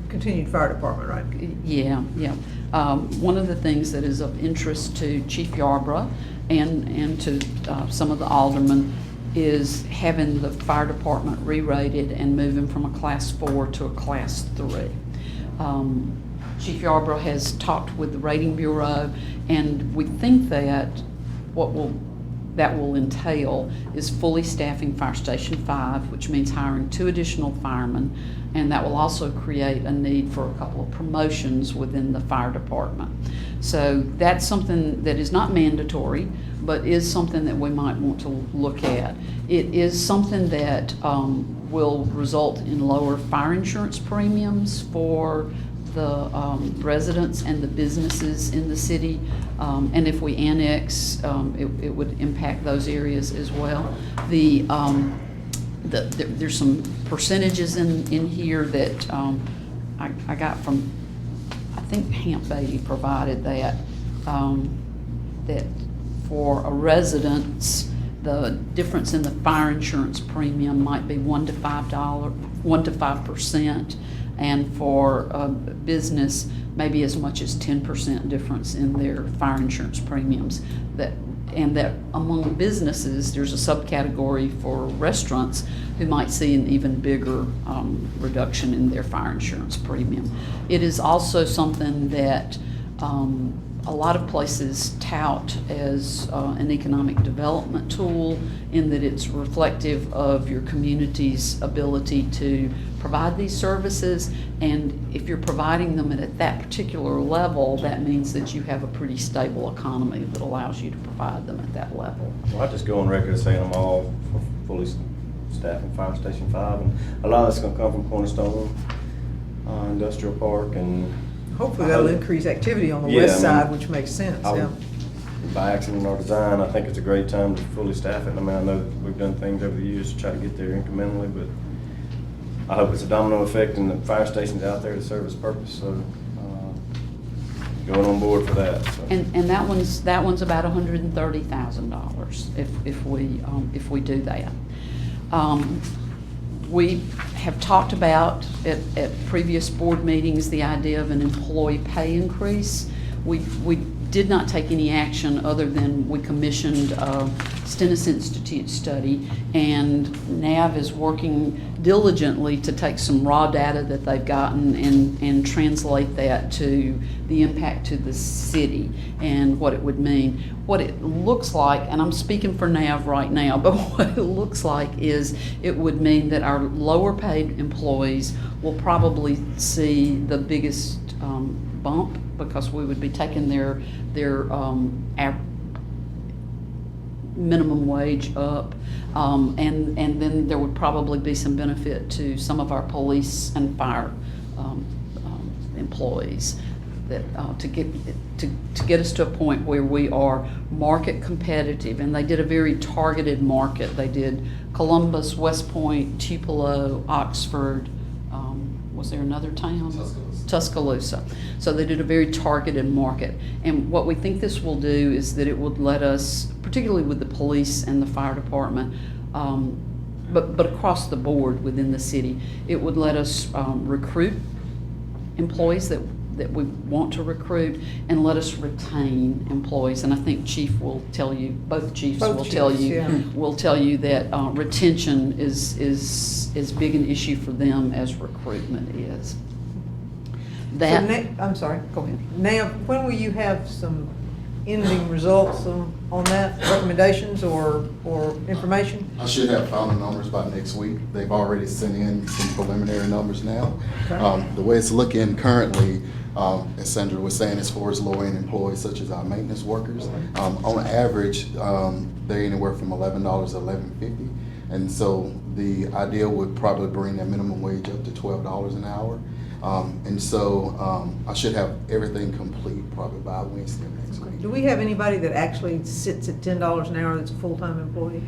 Continued fire department, right? yeah. One of the things that is of interest to Chief Yarborough and to some of the aldermen is having the fire department re-rated and moving from a Class 4 to a Class 3. Chief Yarborough has talked with the rating bureau, and we think that that will entail is fully staffing Fire Station 5, which means hiring 2 additional firemen, and that will also create a need for a couple of promotions within the fire department. So that's something that is not mandatory, but is something that we might want to look at. It is something that will result in lower fire insurance premiums for the residents and the businesses in the city. And if we annex, it would impact those areas as well. There's some percentages in here that I got from, I think Hamp Beatty provided that, that for a residence, the difference in the fire insurance premium might be $1 to $5%, and for a business, maybe as much as 10% difference in their fire insurance premiums. And that among businesses, there's a subcategory for restaurants who might see an even bigger reduction in their fire insurance premium. It is also something that a lot of places tout as an economic development tool, in that it's reflective of your community's ability to provide these services, and if you're providing them at that particular level, that means that you have a pretty stable economy that allows you to provide them at that level. Well, I just go on record as saying I'm all for fully staffing Fire Station 5, and a lot of that's gonna come from Cornerstone Industrial Park, and Hopefully that'll increase activity on the Yeah, west I mean, side, which makes sense, yeah. by accident or design, I think it's a great time to fully staff it. I mean, I know we've done things over the years to try to get there incrementally, but I hope it's a domino effect and the fire station's out there to serve its purpose, so going on board for that. So. And that one's about $130,000 if we do that. We have talked about at previous board meetings the idea of an employee pay increase. We did not take any action other than we commissioned Stennis Institute study, and NAV is working diligently to take some raw data that they've gotten and translate that to the impact to the city and what it would mean. What it looks like, and I'm speaking for NAV right now, but what it looks like is it would mean that our lower paid employees will probably see the biggest bump, because we would be taking their minimum wage up, and then there would probably be some benefit to some of our police and fire employees, that to get us to a point where we are market competitive. And they did a very targeted market. They did Columbus, West Point, Tupelo, Oxford. Was there another town? Tuscaloosa. So they did a very targeted market. And what we think this will do is that it would let us, particularly with the police and the fire department, but across the board within the city, it would let us recruit employees that we want to recruit, and let us retain employees. And I think Chief will tell you, both chiefs will tell you that retention is as big an issue for them as recruitment is. That, So I'm sorry. go ahead. Now, when will you have some ending results on that, recommendations or information? I should have final numbers by next week. They've already sent in some preliminary numbers now. Okay. The way it's looking currently, as Sandra was saying, as far as low-end employees such as our maintenance workers, on average, they're anywhere from $11 to $11.50. And so the ideal would probably bring their minimum wage up to $12 an hour. And so I should have everything complete probably by Wednesday of next week. Do we have anybody that actually sits at $10 an hour that's a full-time employee?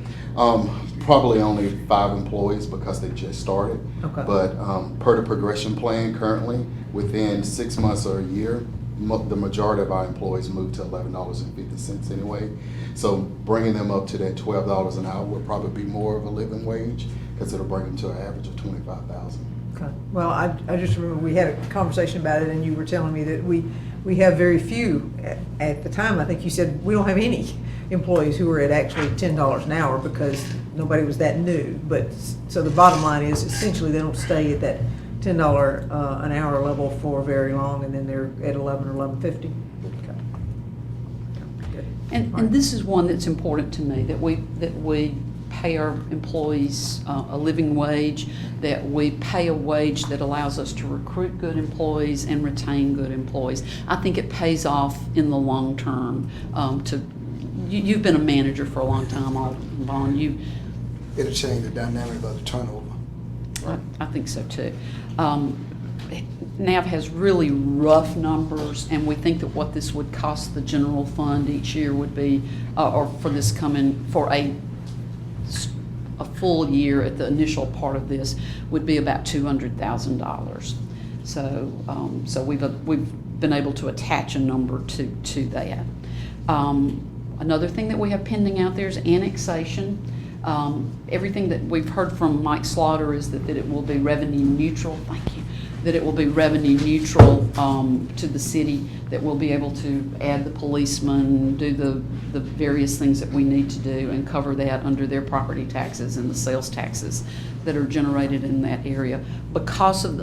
Probably only 5 employees because they just started. Okay. But per the progression plan currently, within 6 months or a year, the majority of our employees move to $11.50 anyway. So bringing them up to that $12 an hour would probably be more of a living wage, because it'll bring them to an average of $25,000. Okay. Well, I just remember we had a conversation about it, and you were telling me that we have very few, at the time, I think you said, we don't have any employees who are at actually $10 an hour because nobody was that new. But, so the bottom line is essentially they don't stay at that $10 an hour level for very long, and then they're at 11 or 11.50. Okay. Good. And this is one that's important to me, that we pay our employees a living wage, that we pay a wage that allows us to recruit good employees and retain good employees. I think it pays off in the long term. You've been a manager for a long time, Aldermen. It'll change the dynamic of the turnover. I think so too. NAV has really rough numbers, and we think that what this would cost the general fund each year would be, or for this coming, for a full year at the initial part of this, would be about $200,000. So we've been able to attach a number to that. Another thing that we have pending out there is annexation. Everything that we've heard from Mike Slaughter is that it will be revenue neutral. Thank you. That it will be revenue neutral to the city, that we'll be able to add the policemen, do the various things that we need to do, and cover that under their property taxes and the sales taxes that are generated in that area. Because of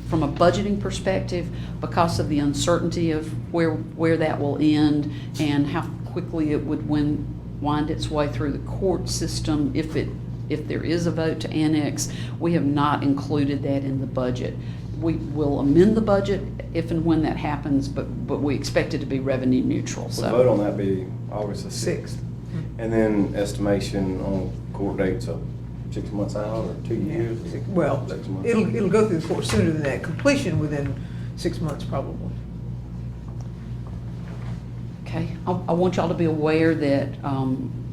from a budgeting perspective, because of the uncertainty of where that will end and how quickly it would wind its way through the court system, if there is a vote to annex, we have not included that in the budget. We will amend the budget if and when that happens, but we expect it to be revenue neutral. So the vote on that be August the 6th. And then estimation on court dates of 6 months out or 2 years? Well, 6 months. it'll go through the court sooner than that. Completion within 6 months probably. Okay, I want y'all to be aware that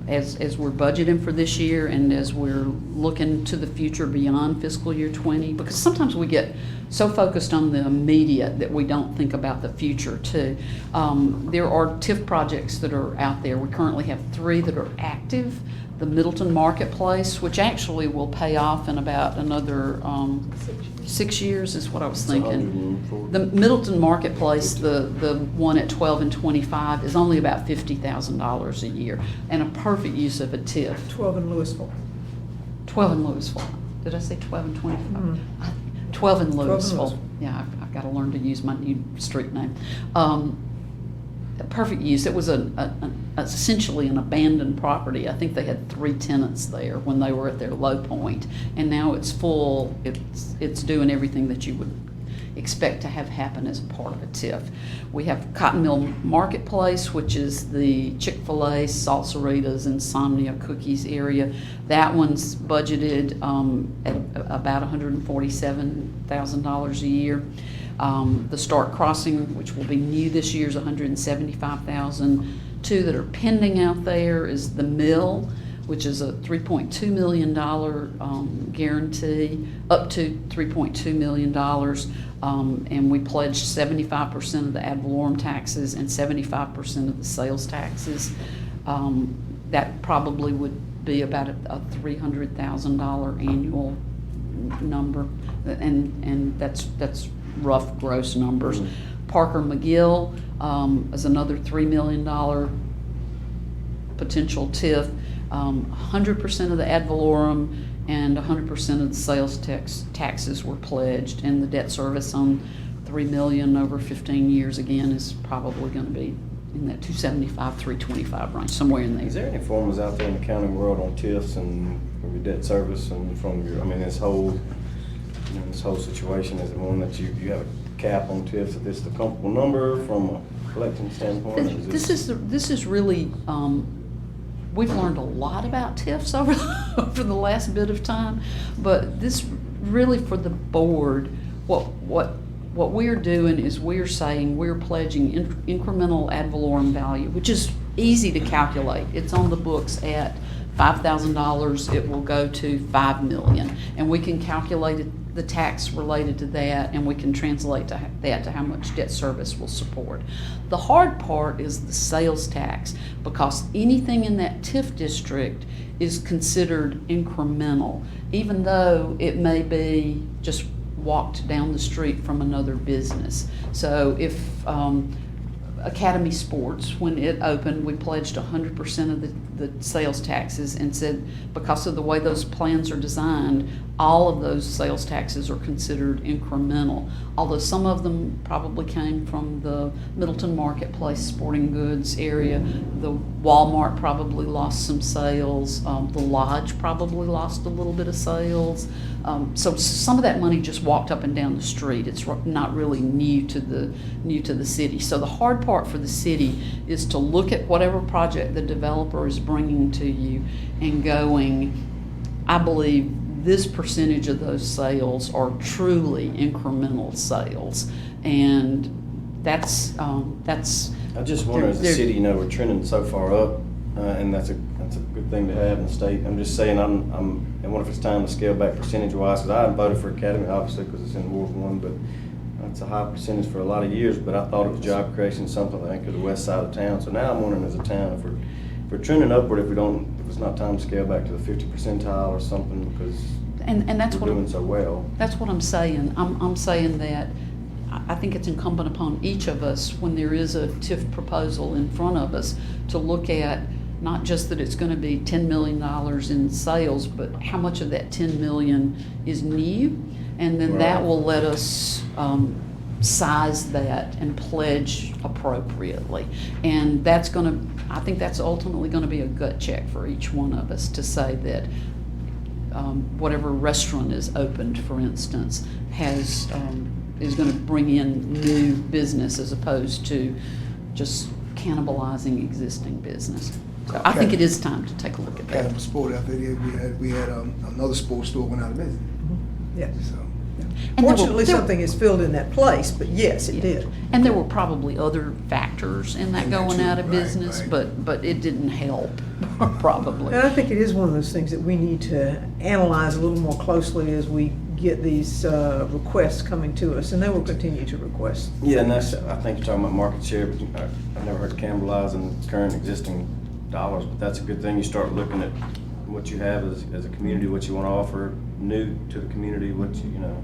as we're budgeting for this year and as we're looking to the future beyond fiscal year 20, because sometimes we get so focused on the immediate that we don't think about the future too. There are TIF projects that are out there. We currently have 3 that are active. the Middleton Marketplace, which actually will pay off in about another 6 years, is what I was It's thinking. 140. The Middleton Marketplace, the one at 12 and 25, is only about $50,000 a year, and a perfect use of a TIF. 12 in Louisville. 12 in Louisville. Did I say 12 and 25? Mhm. 12 in 12 in Louisville. Louisville. Yeah, I've got to learn to use my new street name. A perfect use. It was essentially an abandoned property. I think they had 3 tenants there when they were at their low point, and now it's full. It's doing everything that you would expect to have happen as a part of a TIF. We have Cotton Mill Marketplace, which is the Chick-fil-A, Salsaritas, Insomnia Cookies area. That one's budgeted at about $147,000 a year. The Stark Crossing, which will be new this year, is $175,000. 2 that are pending out there is the Mill, which is a $3.2 million guarantee, up to $3.2 million. And we pledged 75% of the ad valorem taxes and 75% of the sales taxes. That probably would be about a $300,000 annual number, and that's rough gross numbers. Mm-hmm. Parker McGill is another $3 million potential TIF. 100% of the ad valorem and 100% of the sales taxes were pledged, and the debt service on $3 million over 15 years again is probably going to be in that 275, 325 range, somewhere in there. Is there any formulas out there in the accounting world on TIFs and from your debt service and from your, I mean, this whole situation, is it one that you have a cap on TIFs, that this is the comfortable number from a collecting standpoint? Or is This is really, we've learned a lot about TIFs over the last bit of time, but this really, for the board, what we're doing is we're saying we're pledging incremental ad valorem value, which is easy to calculate. It's on the books at $5,000. It will go to $5 million, and we can calculate the tax related to that, and we can translate that to how much debt service will support. The hard part is the sales tax, because anything in that TIF district is considered incremental, even though it may be just walked down the street from another business. So if Academy Sports, when it opened, we pledged 100% of the sales taxes and said, because of the way those plans are designed, all of those sales taxes are considered incremental, although some of them probably came from the Middleton Marketplace sporting goods area. The Walmart probably lost some sales. The Lodge probably lost a little bit of sales. So some of that money just walked up and down the street. It's not really new to the city. So the hard part for the city is to look at whatever project the developer is bringing to you and going, I believe this percentage of those sales are truly incremental sales, and that's. I just wonder, as a city, we're trending so far up, and that's a good thing to have in the state. I'm just saying, I wonder if it's time to scale back percentage-wise, because I voted for Academy, obviously, because it's in Ward 1, but that's a high percentage for a lot of years. But I thought it was job creation, something I think of the west side of town. So now I'm wondering, as a town, if we're trending upward, if it's not time to scale back to the 50th percentile or something, because and that's we're doing so well. That's what I'm saying. I'm saying that I think it's incumbent upon each of us, when there is a TIF proposal in front of us, to look at not just that it's going to be $10 million in sales, but how much of that $10 million is new, and then that will let us size that and pledge appropriately. And I think that's ultimately going to be a gut check for each one of us, to say that whatever restaurant is opened, for instance, is going to bring in new business as opposed to just cannibalizing existing business. So I think it is time to take a look at that. Academy Sport out there, we had another sports store went out of business. Yeah. So, And Fortunately, something is filled in that place, but yes, it did. And there were probably other factors in that going out of Right, business, right. but it didn't help, probably. And I think it is one of those things that we need to analyze a little more closely as we get these requests coming to us, and they will continue to request. Yeah, and I think you're talking about market share, but I've never heard cannibalizing current existing dollars, but that's a good thing. You start looking at what you have as a community, what you want to offer new to the community, what you know.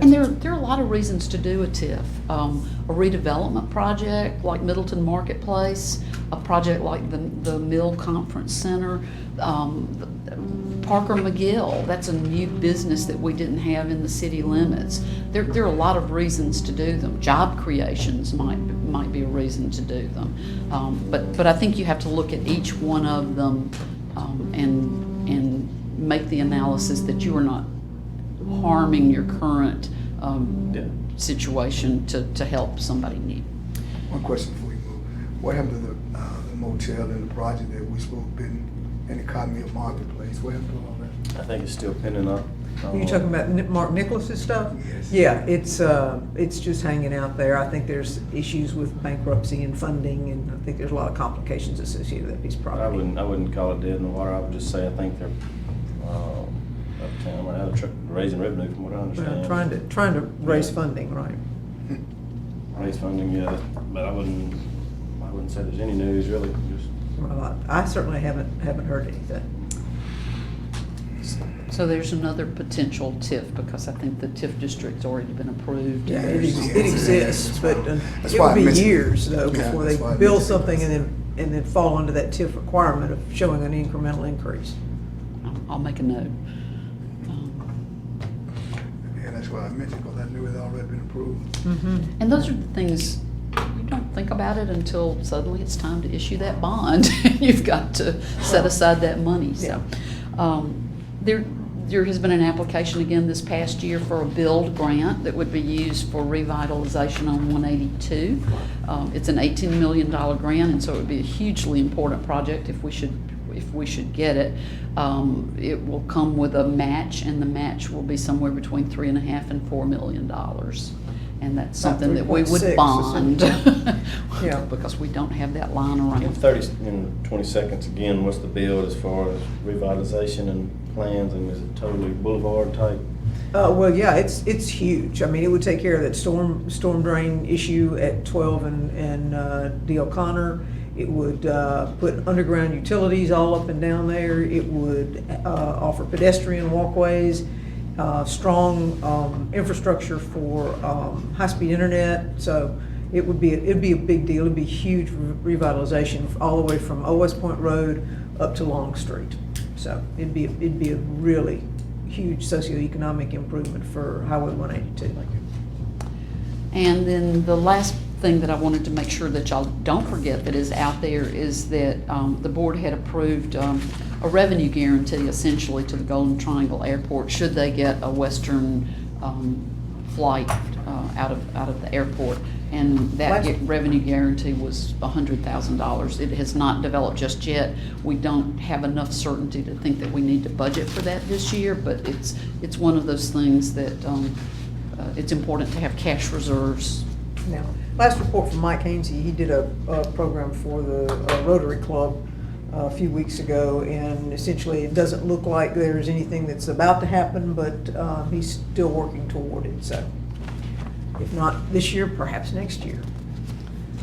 And there are a lot of reasons to do a TIF. A redevelopment project like Middleton Marketplace, a project like the Mill Conference Center, Parker McGill, that's a new business that we didn't have in the city limits. There are a lot of reasons to do them. Job creations might be a reason to do them. But I think you have to look at each one of them and make the analysis that you are not harming your current situation to help somebody new. One question before we move. What happened to the motel and the project that we spoke been in the economy of marketplace? What happened to all that? I think it's still pending up. You talking about Mark Nicholas's stuff? Yes. Yeah, it's just hanging out there. I think there's issues with bankruptcy and funding, and I think there's a lot of complications associated with that piece of property. I wouldn't call it dead in the water. I would just say I think they're uptown right now, they're raising revenue from what I understand. Well, trying to raise funding, right? Raise funding, yeah, but I wouldn't say there's any news really. Just Well, I certainly haven't heard anything. So there's another potential TIF, because I think the TIF district's already been approved. Yeah, it exists, but That's it why would I be mentioned it. years though Yeah, before that's they why I build mentioned it. something and then fall under that TIF requirement of showing an incremental increase. I'll make a note. Yeah, that's why I mentioned, because I knew it had already been approved. And those are the things, you don't think about it until suddenly it's time to issue that bond. You've got to set aside that money, so. There has been an application again this past year for a build grant that would be used for revitalization on 182. It's an $18 million grant, and so it would be a hugely important project if we should get it. It will come with a match, and the match will be somewhere between $3.5 and $4 million. And that's something that we would 3.6 bond. Yeah. Because we don't have that line in around. 20 seconds again, what's the build as far as revitalization and plans, and is it totally boulevard type? Well, yeah, it's huge. I mean, it would take care of that storm drain issue at 12 and D. O'Connor. It would put underground utilities all up and down there. It would offer pedestrian walkways, strong infrastructure for high-speed internet. So it'd be a big deal. It'd be huge revitalization all the way from West Point Road up to Long Street. So it'd be a really huge socioeconomic improvement for Highway 182. And then the last thing that I wanted to make sure that y'all don't forget that is out there is that the board had approved a revenue guarantee essentially to the Golden Triangle Airport should they get a Western flight out of the airport. And that revenue guarantee was $100,000. It has not developed just yet. We don't have enough certainty to think that we need to budget for that this year, but it's one of those things that it's important to have cash reserves. Now, last report from Mike Hainsey, he did a program for the Rotary Club a few weeks ago, and essentially it doesn't look like there's anything that's about to happen, but he's still working toward it. So if not this year, perhaps next year.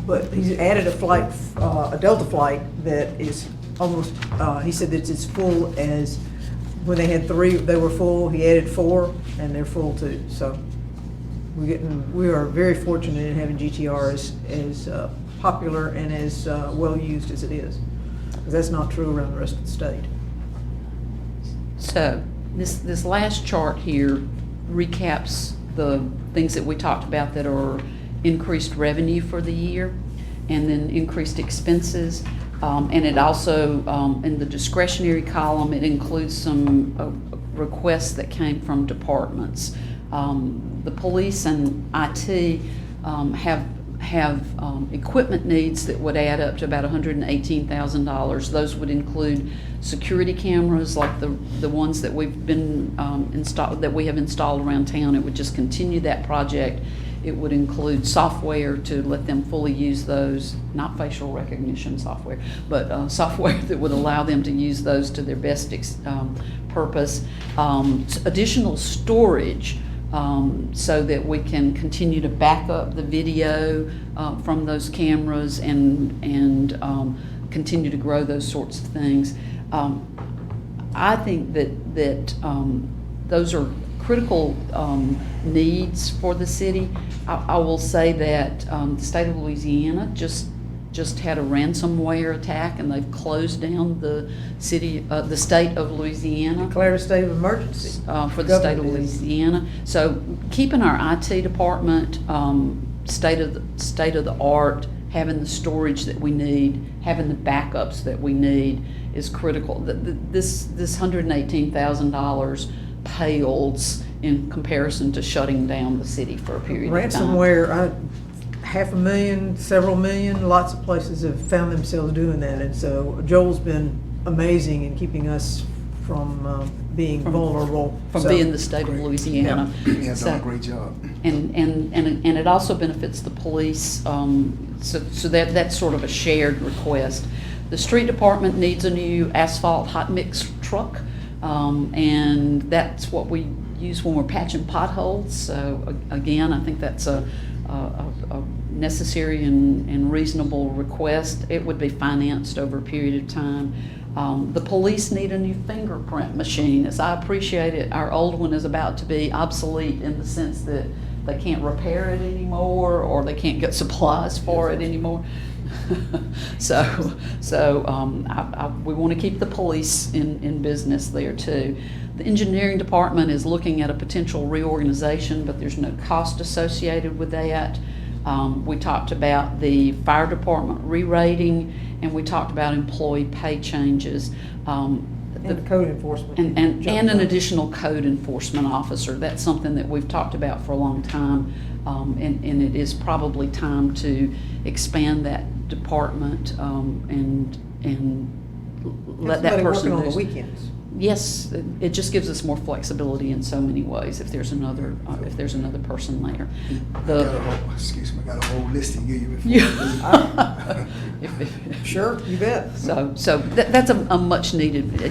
But he's added a flight, a Delta flight that is almost, he said that it's as full as, when they had 3, they were full. He added 4, and they're full too. So we are very fortunate in having GTR as popular and as well used as it is. Because that's not true around the rest of the state. So this last chart here recaps the things that we talked about that are increased revenue for the year, and then increased expenses. And it also, in the discretionary column, it includes some requests that came from departments. The police and IT have equipment needs that would add up to about $118,000. Those would include security cameras like the ones that we've been that we have installed around town. It would just continue that project. It would include software to let them fully use those, not facial recognition software, but software that would allow them to use those to their best purpose. Additional storage so that we can continue to back up the video from those cameras and continue to grow those sorts of things. I think that those are critical needs for the city. I will say that the state of Louisiana just had a ransomware attack, and they've closed down the state of Louisiana. Declare a state of emergency. For the state of Government is. Louisiana. So keeping our IT department state of the art, having the storage that we need, having the backups that we need is critical. This $118,000 pales in comparison to shutting down the city for a period of time. Ransomware, $500,000, several million, lots of places have found themselves doing that. And so Joel's been amazing in keeping us from being vulnerable. From So- being the state of Louisiana. He has done a So- great job. And it also benefits the police, so that's sort of a shared request. The street department needs a new asphalt hot mix truck, and that's what we use when we're patching potholes. So again, I think that's a necessary and reasonable request. It would be financed over a period of time. The police need a new fingerprint machine. As I appreciate it, our old one is about to be obsolete in the sense that they can't repair it anymore, or they can't get supplies for it anymore. We want to keep the police in business there too. The engineering department is looking at a potential reorganization, but there's no cost associated with that. We talked about the fire department re-rating, and we talked about employee pay changes. And code enforcement. And an additional code enforcement officer. That's something that we've talked about for a long time, and it is probably time to expand that department and let that person Somebody working on do. the weekends. Yes, it just gives us more flexibility in so many ways if there's another person there. Excuse me, I got a whole list to give you before. Yeah. Sure, you bet. So that's a much needed By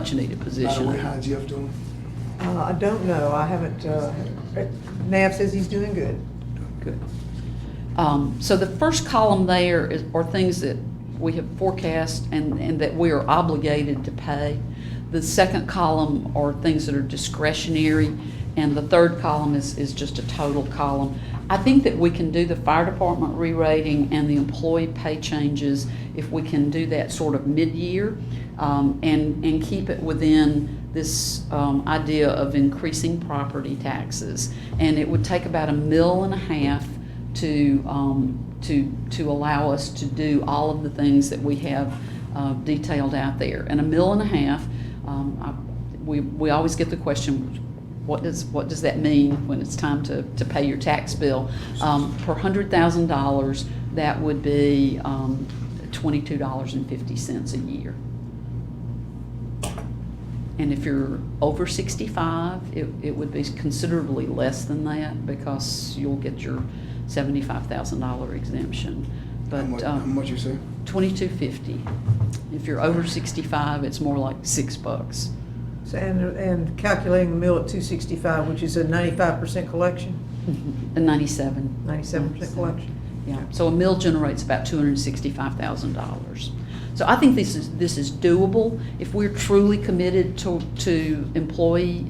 the position. way, how's Jeff doing? I don't know, I haven't, Nav says he's doing good. Good. So the first column there are things that we have forecast and that we are obligated to pay. The second column are things that are discretionary, and the third column is just a total column. I think that we can do the fire department re-rating and the employee pay changes if we can do that sort of mid-year, and keep it within this idea of increasing property taxes. And it would take about $1.5 million to allow us to do all of the things that we have detailed out there. And $1.5 million, we always get the question, what does that mean when it's time to pay your tax bill? Per $100,000, that would be $22.50 a year. And if you're over 65, it would be considerably less than that, because you'll get your $75,000 exemption. But How much you say? $22.50. If you're over 65, it's more like $6. So, and calculating the mill at 265, which is a 95% collection, And 97. 97% collection. Yeah, so a mill generates about $265,000. So I think this is doable if we're truly committed to employee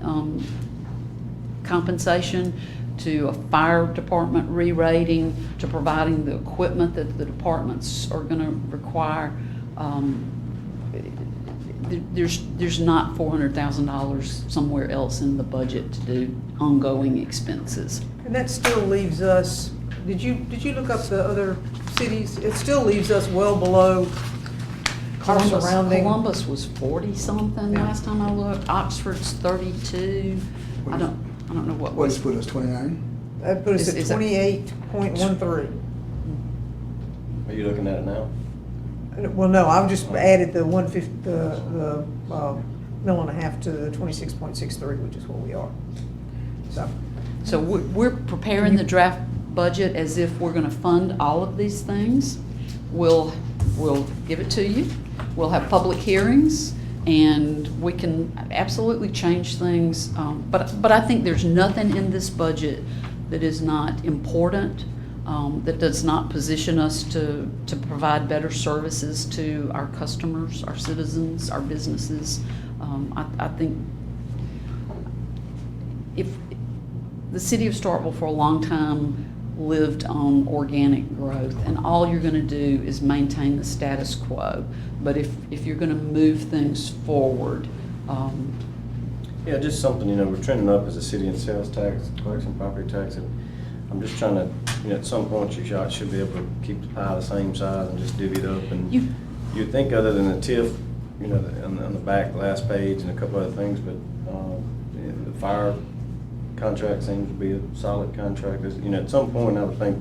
compensation, to a fire department re-rating, to providing the equipment that the departments are going to require. There's not $400,000 somewhere else in the budget to do ongoing expenses. And that still leaves us, did you look up the other cities? It still leaves us well below our surrounding. Columbus was 40-something Yeah. last time I looked. Oxford's 32. I don't know what What was. does put us, 29? That put us at Is that- 28.13. Are you looking at it now? Well, no, I've just added the 150, the mill and a half to the 26.63, which is where we are. So we're preparing the draft budget as if we're gonna fund all of these things. We'll give it to you. We'll have public hearings, and we can absolutely change things. But I think there's nothing in this budget that is not important, that does not position us to provide better services to our customers, our citizens, our businesses. I think if the city of Starkville for a long time lived on organic growth, and all you're gonna do is maintain the status quo. But if you're gonna move things forward, Yeah, just something, we're trending up as a city in sales tax, collection, property tax, and I'm just trying to, at some point, you should be able to keep the pie the same size and just divvy it up. And you'd think other than the TIF, on the back, last page, and a couple other things, but the fire contract seems to be a solid contract. At some point, I would think,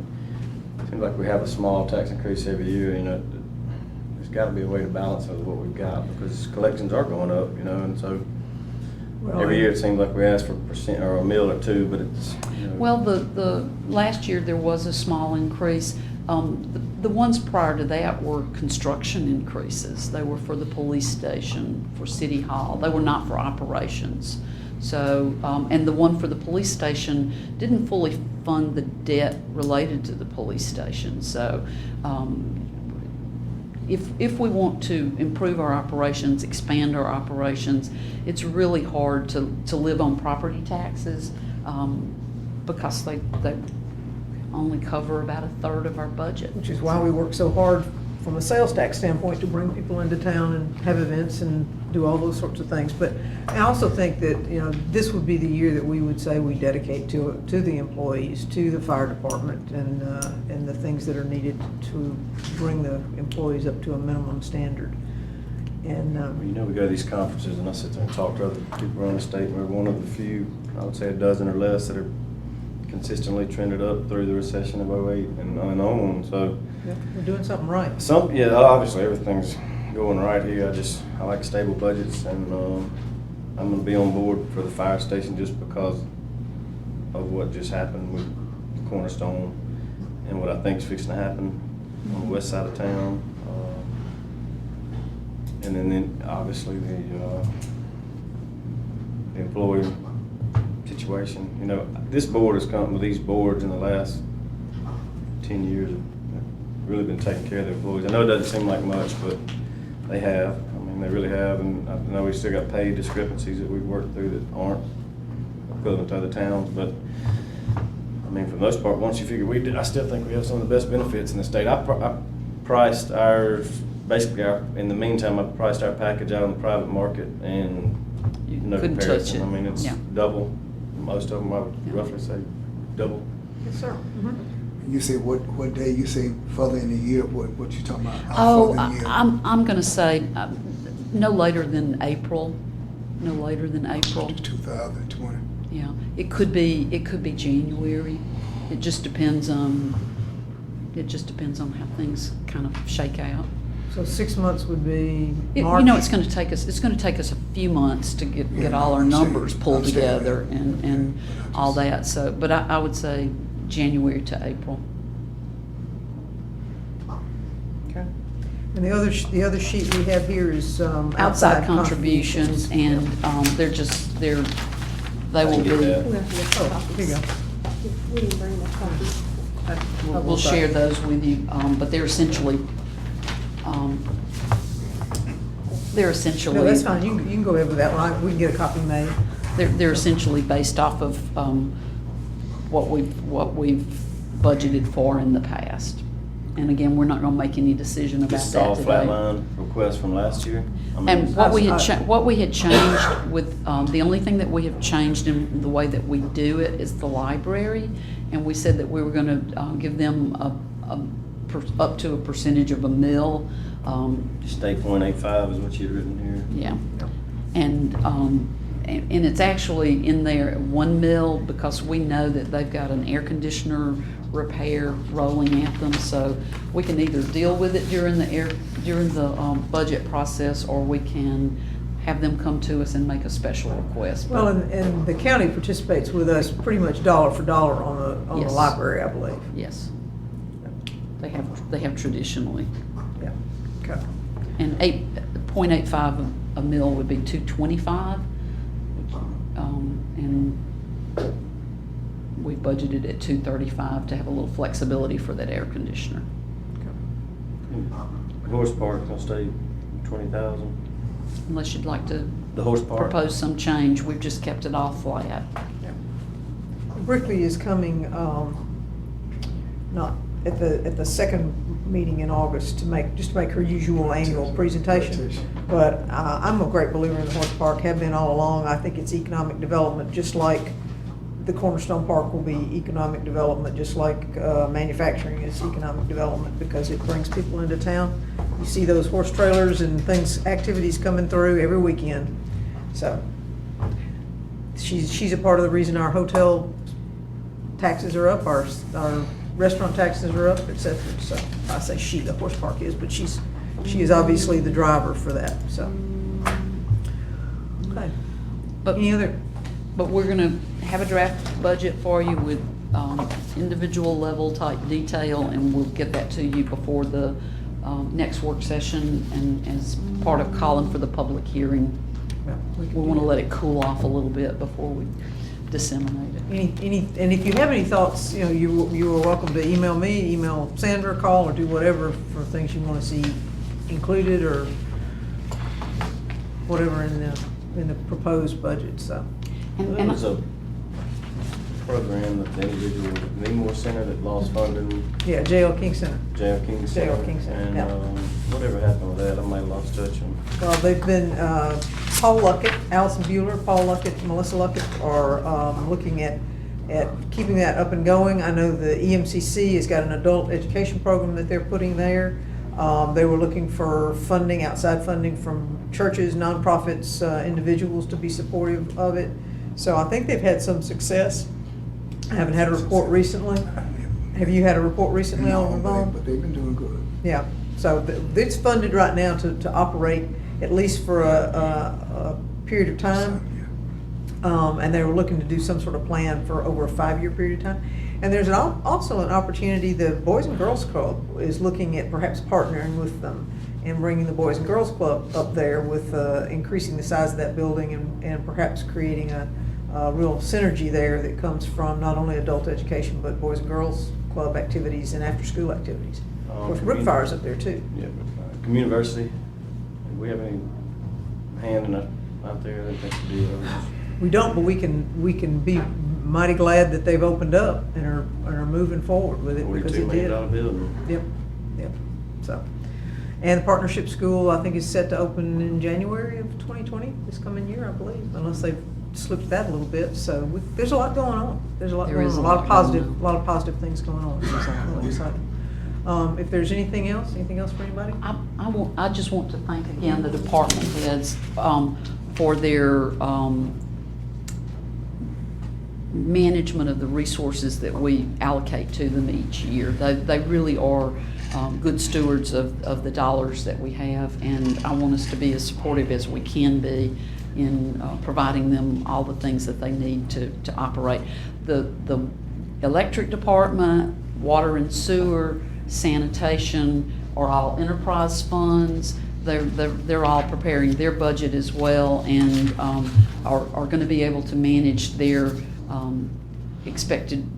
it seems like we have a small tax increase every year, there's gotta be a way to balance it with what we've got, because collections are going up, and so every year it seems like we ask for % or a mill or two, but it's, well, the last year there was a small increase. The ones prior to that were construction increases. They were for the police station, for City Hall. They were not for operations. So, and the one for the police station didn't fully fund the debt related to the police station. So, if we want to improve our operations, expand our operations, it's really hard to live on property taxes, because they only cover about 1/3 of our budget. Which is why we work so hard from a sales tax standpoint to bring people into town and have events and do all those sorts of things. But I also think that, this would be the year that we would say we dedicate to the employees, to the fire department, and the things that are needed to bring the employees up to a minimum standard. And, we go to these conferences, and I sit there and talk to other people around the state, and we're one of the few, I would say a dozen or less, that are consistently trended up through the recession of 2008 and on, so. yeah, we're doing something right. Obviously everything's going right here. I like stable budgets, and I'm gonna be on board for the fire station just because of what just happened with Cornerstone and what I think is fixing to happen on the west side of town. And then obviously the employee situation. This board has come with these boards in the last 10 years have really been taking care of their employees. I know it doesn't seem like much, but they have. They really have, and I know we've still got pay discrepancies that we've worked through that aren't equivalent to other towns, but for the most part, once you figure I still think we have some of the best benefits in the state. I priced ours, in the meantime, I priced our package out on the private market, and no couldn't comparison. touch it. It's double. Most of them, I would roughly say double. Yes, sir. Mm-hmm. You say what day? You say further in the year? What you talking about? Oh, Further in the year? I'm going to say no later than April. No later than April. 2020. Yeah, it could be January. It just depends on how things kind of shake out. So 6 months would be March? It's going to take us a few months to get all our numbers pulled together and all that. So, but I would say January to April. Okay. And the other sheet we have here is Outside contributions, and they will be. Oh, here you go. We didn't bring the copies. We'll share those with you, but they're essentially. No, that's fine. You can go ahead with that one. We can get a copy made. They're essentially based off of what we've budgeted for in the past. And again, we're not going to make any decision about This is that all today. flatline requests from last year. And what we had changed with the only thing that we have changed in the way that we do it is the library, and we said that we were going to give them up to a percentage of a mill. Just 8.85 is what you'd written here. Yeah, and it's actually in there at 1 mill because we know that they've got an air conditioner repair rolling at them, so we can either deal with it during the budget process, or we can have them come to us and make a special request. Well, and the county participates with us pretty much dollar for dollar on the Yes. library, I believe. Yes, they have traditionally. Yeah. Okay. And 8.85 a mill would be $225, and we budgeted at $235 to have a little flexibility for that air conditioner. Horse Park's gonna stay 20,000. unless you'd like to The horse park. propose some change. We've just kept it all flat. Brickley is coming, not at the second meeting in August to make her usual annual presentation. But I'm a great believer in the horse park, have been all along. I think it's economic development, just like the Cornerstone Park will be economic development, just like manufacturing is economic development, because it brings people into town. You see those horse trailers and things, activities coming through every weekend. So she's a part of the reason our hotel taxes are up, our restaurant taxes are up, et cetera. So I say she, the horse park is, but she is obviously the driver for that, so. Okay. But Any other? But we're gonna have a draft budget for you with individual level type detail, and we'll get that to you before the next work session, and as part of calling for the public hearing. Yeah, We can want to do let that. it cool off a little bit before we disseminate it. And if you have any thoughts, you are welcome to email me, email Sandra, call, or do whatever for things you want to see included or whatever in the proposed budget, so. There was a program that the individual, Nemore Center, that lost funding, Yeah, J.L. King Center. J.L. King Center. J.L. King Center, And yeah. whatever happened with that, I might have lost touch on. Well, they've been, Paul Luckett, Allison Bueller, Paul Luckett, Melissa Luckett are looking at keeping that up and going. I know the EMCC has got an adult education program that they're putting there. They were looking for funding, outside funding from churches, nonprofits, individuals to be supportive of it. So I think they've had some success. I haven't had a report recently. Have you had a report recently on Ravon? But they've been doing good. Yeah, so it's funded right now to operate at least for a period of time. And they were looking to do some sort of plan for over a 5-year period of time. And there's also an opportunity, the Boys and Girls Club is looking at perhaps partnering with them and bringing the Boys and Girls Club up there with increasing the size of that building and perhaps creating a real synergy there that comes from not only adult education, but Boys and Girls Club activities and after-school activities. Of course, Brookfire's up there too. Yeah, but Community, do we have any hand in out there that they can do? We don't, but we can be mighty glad that they've opened up and are moving forward with it because $42 it did. million building. Yep, so. And the partnership school, I think, is set to open in January of 2020, this coming year, I believe, unless they've slipped that a little bit. So there's a lot going on. There's a lot There going is on, a a lot lot of going positive, on. a lot of positive things going on. So I'm really excited. If there's anything else for anybody? I just want to thank again the department heads for their management of the resources that we allocate to them each year. They really are good stewards of the dollars that we have, and I want us to be as supportive as we can be in providing them all the things that they need to operate. The electric department, water and sewer, sanitation are all enterprise funds. They're all preparing their budget as well, and are going to be able to manage their expected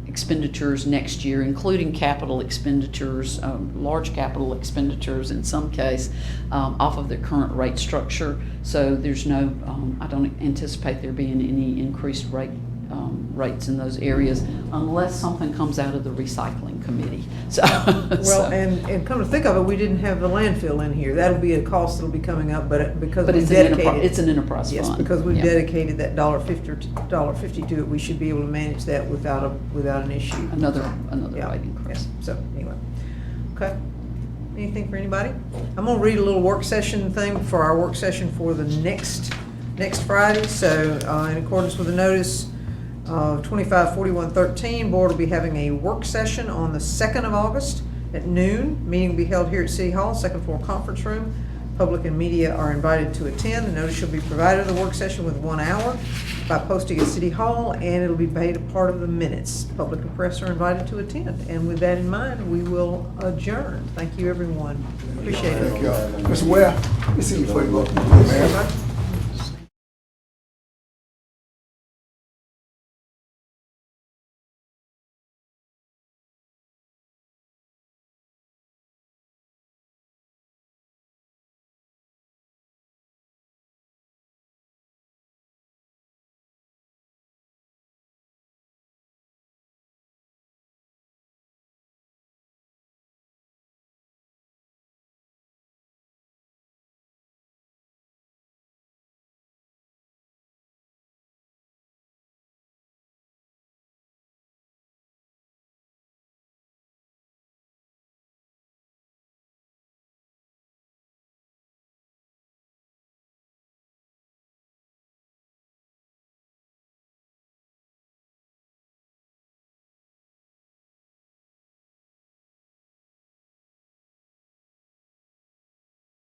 expenditures next year, including capital expenditures, large capital expenditures in some case, off of their current rate structure. So there's no, I don't anticipate there being any increased rates in those areas unless something comes out of the recycling committee. So, Well, and come to think of it, we didn't have the landfill in here. That'll be a cost that'll be coming up, but because but we it's dedicated. it's an enterprise fund. Yes, because we've Yeah. dedicated that $1.50 to it, we should be able to manage that without an issue. Another Yeah, rate increase. yeah. So, anyway, okay. Anything for anybody? I'm gonna read a little work session thing for our work session for the next Friday. So, in accordance with the notice of 254113, board will be having a work session on the 2nd of August at noon. Meeting will be held here at City Hall, second floor conference room. Public and media are invited to attend. The notice shall be provided of the work session with 1 hour by posting at City Hall, and it'll be made a part of the minutes. Public and press are invited to attend. And with that in mind, we will adjourn. Thank you, everyone. Appreciate it. Thank y'all. Mr. Ware, let me see you before you go.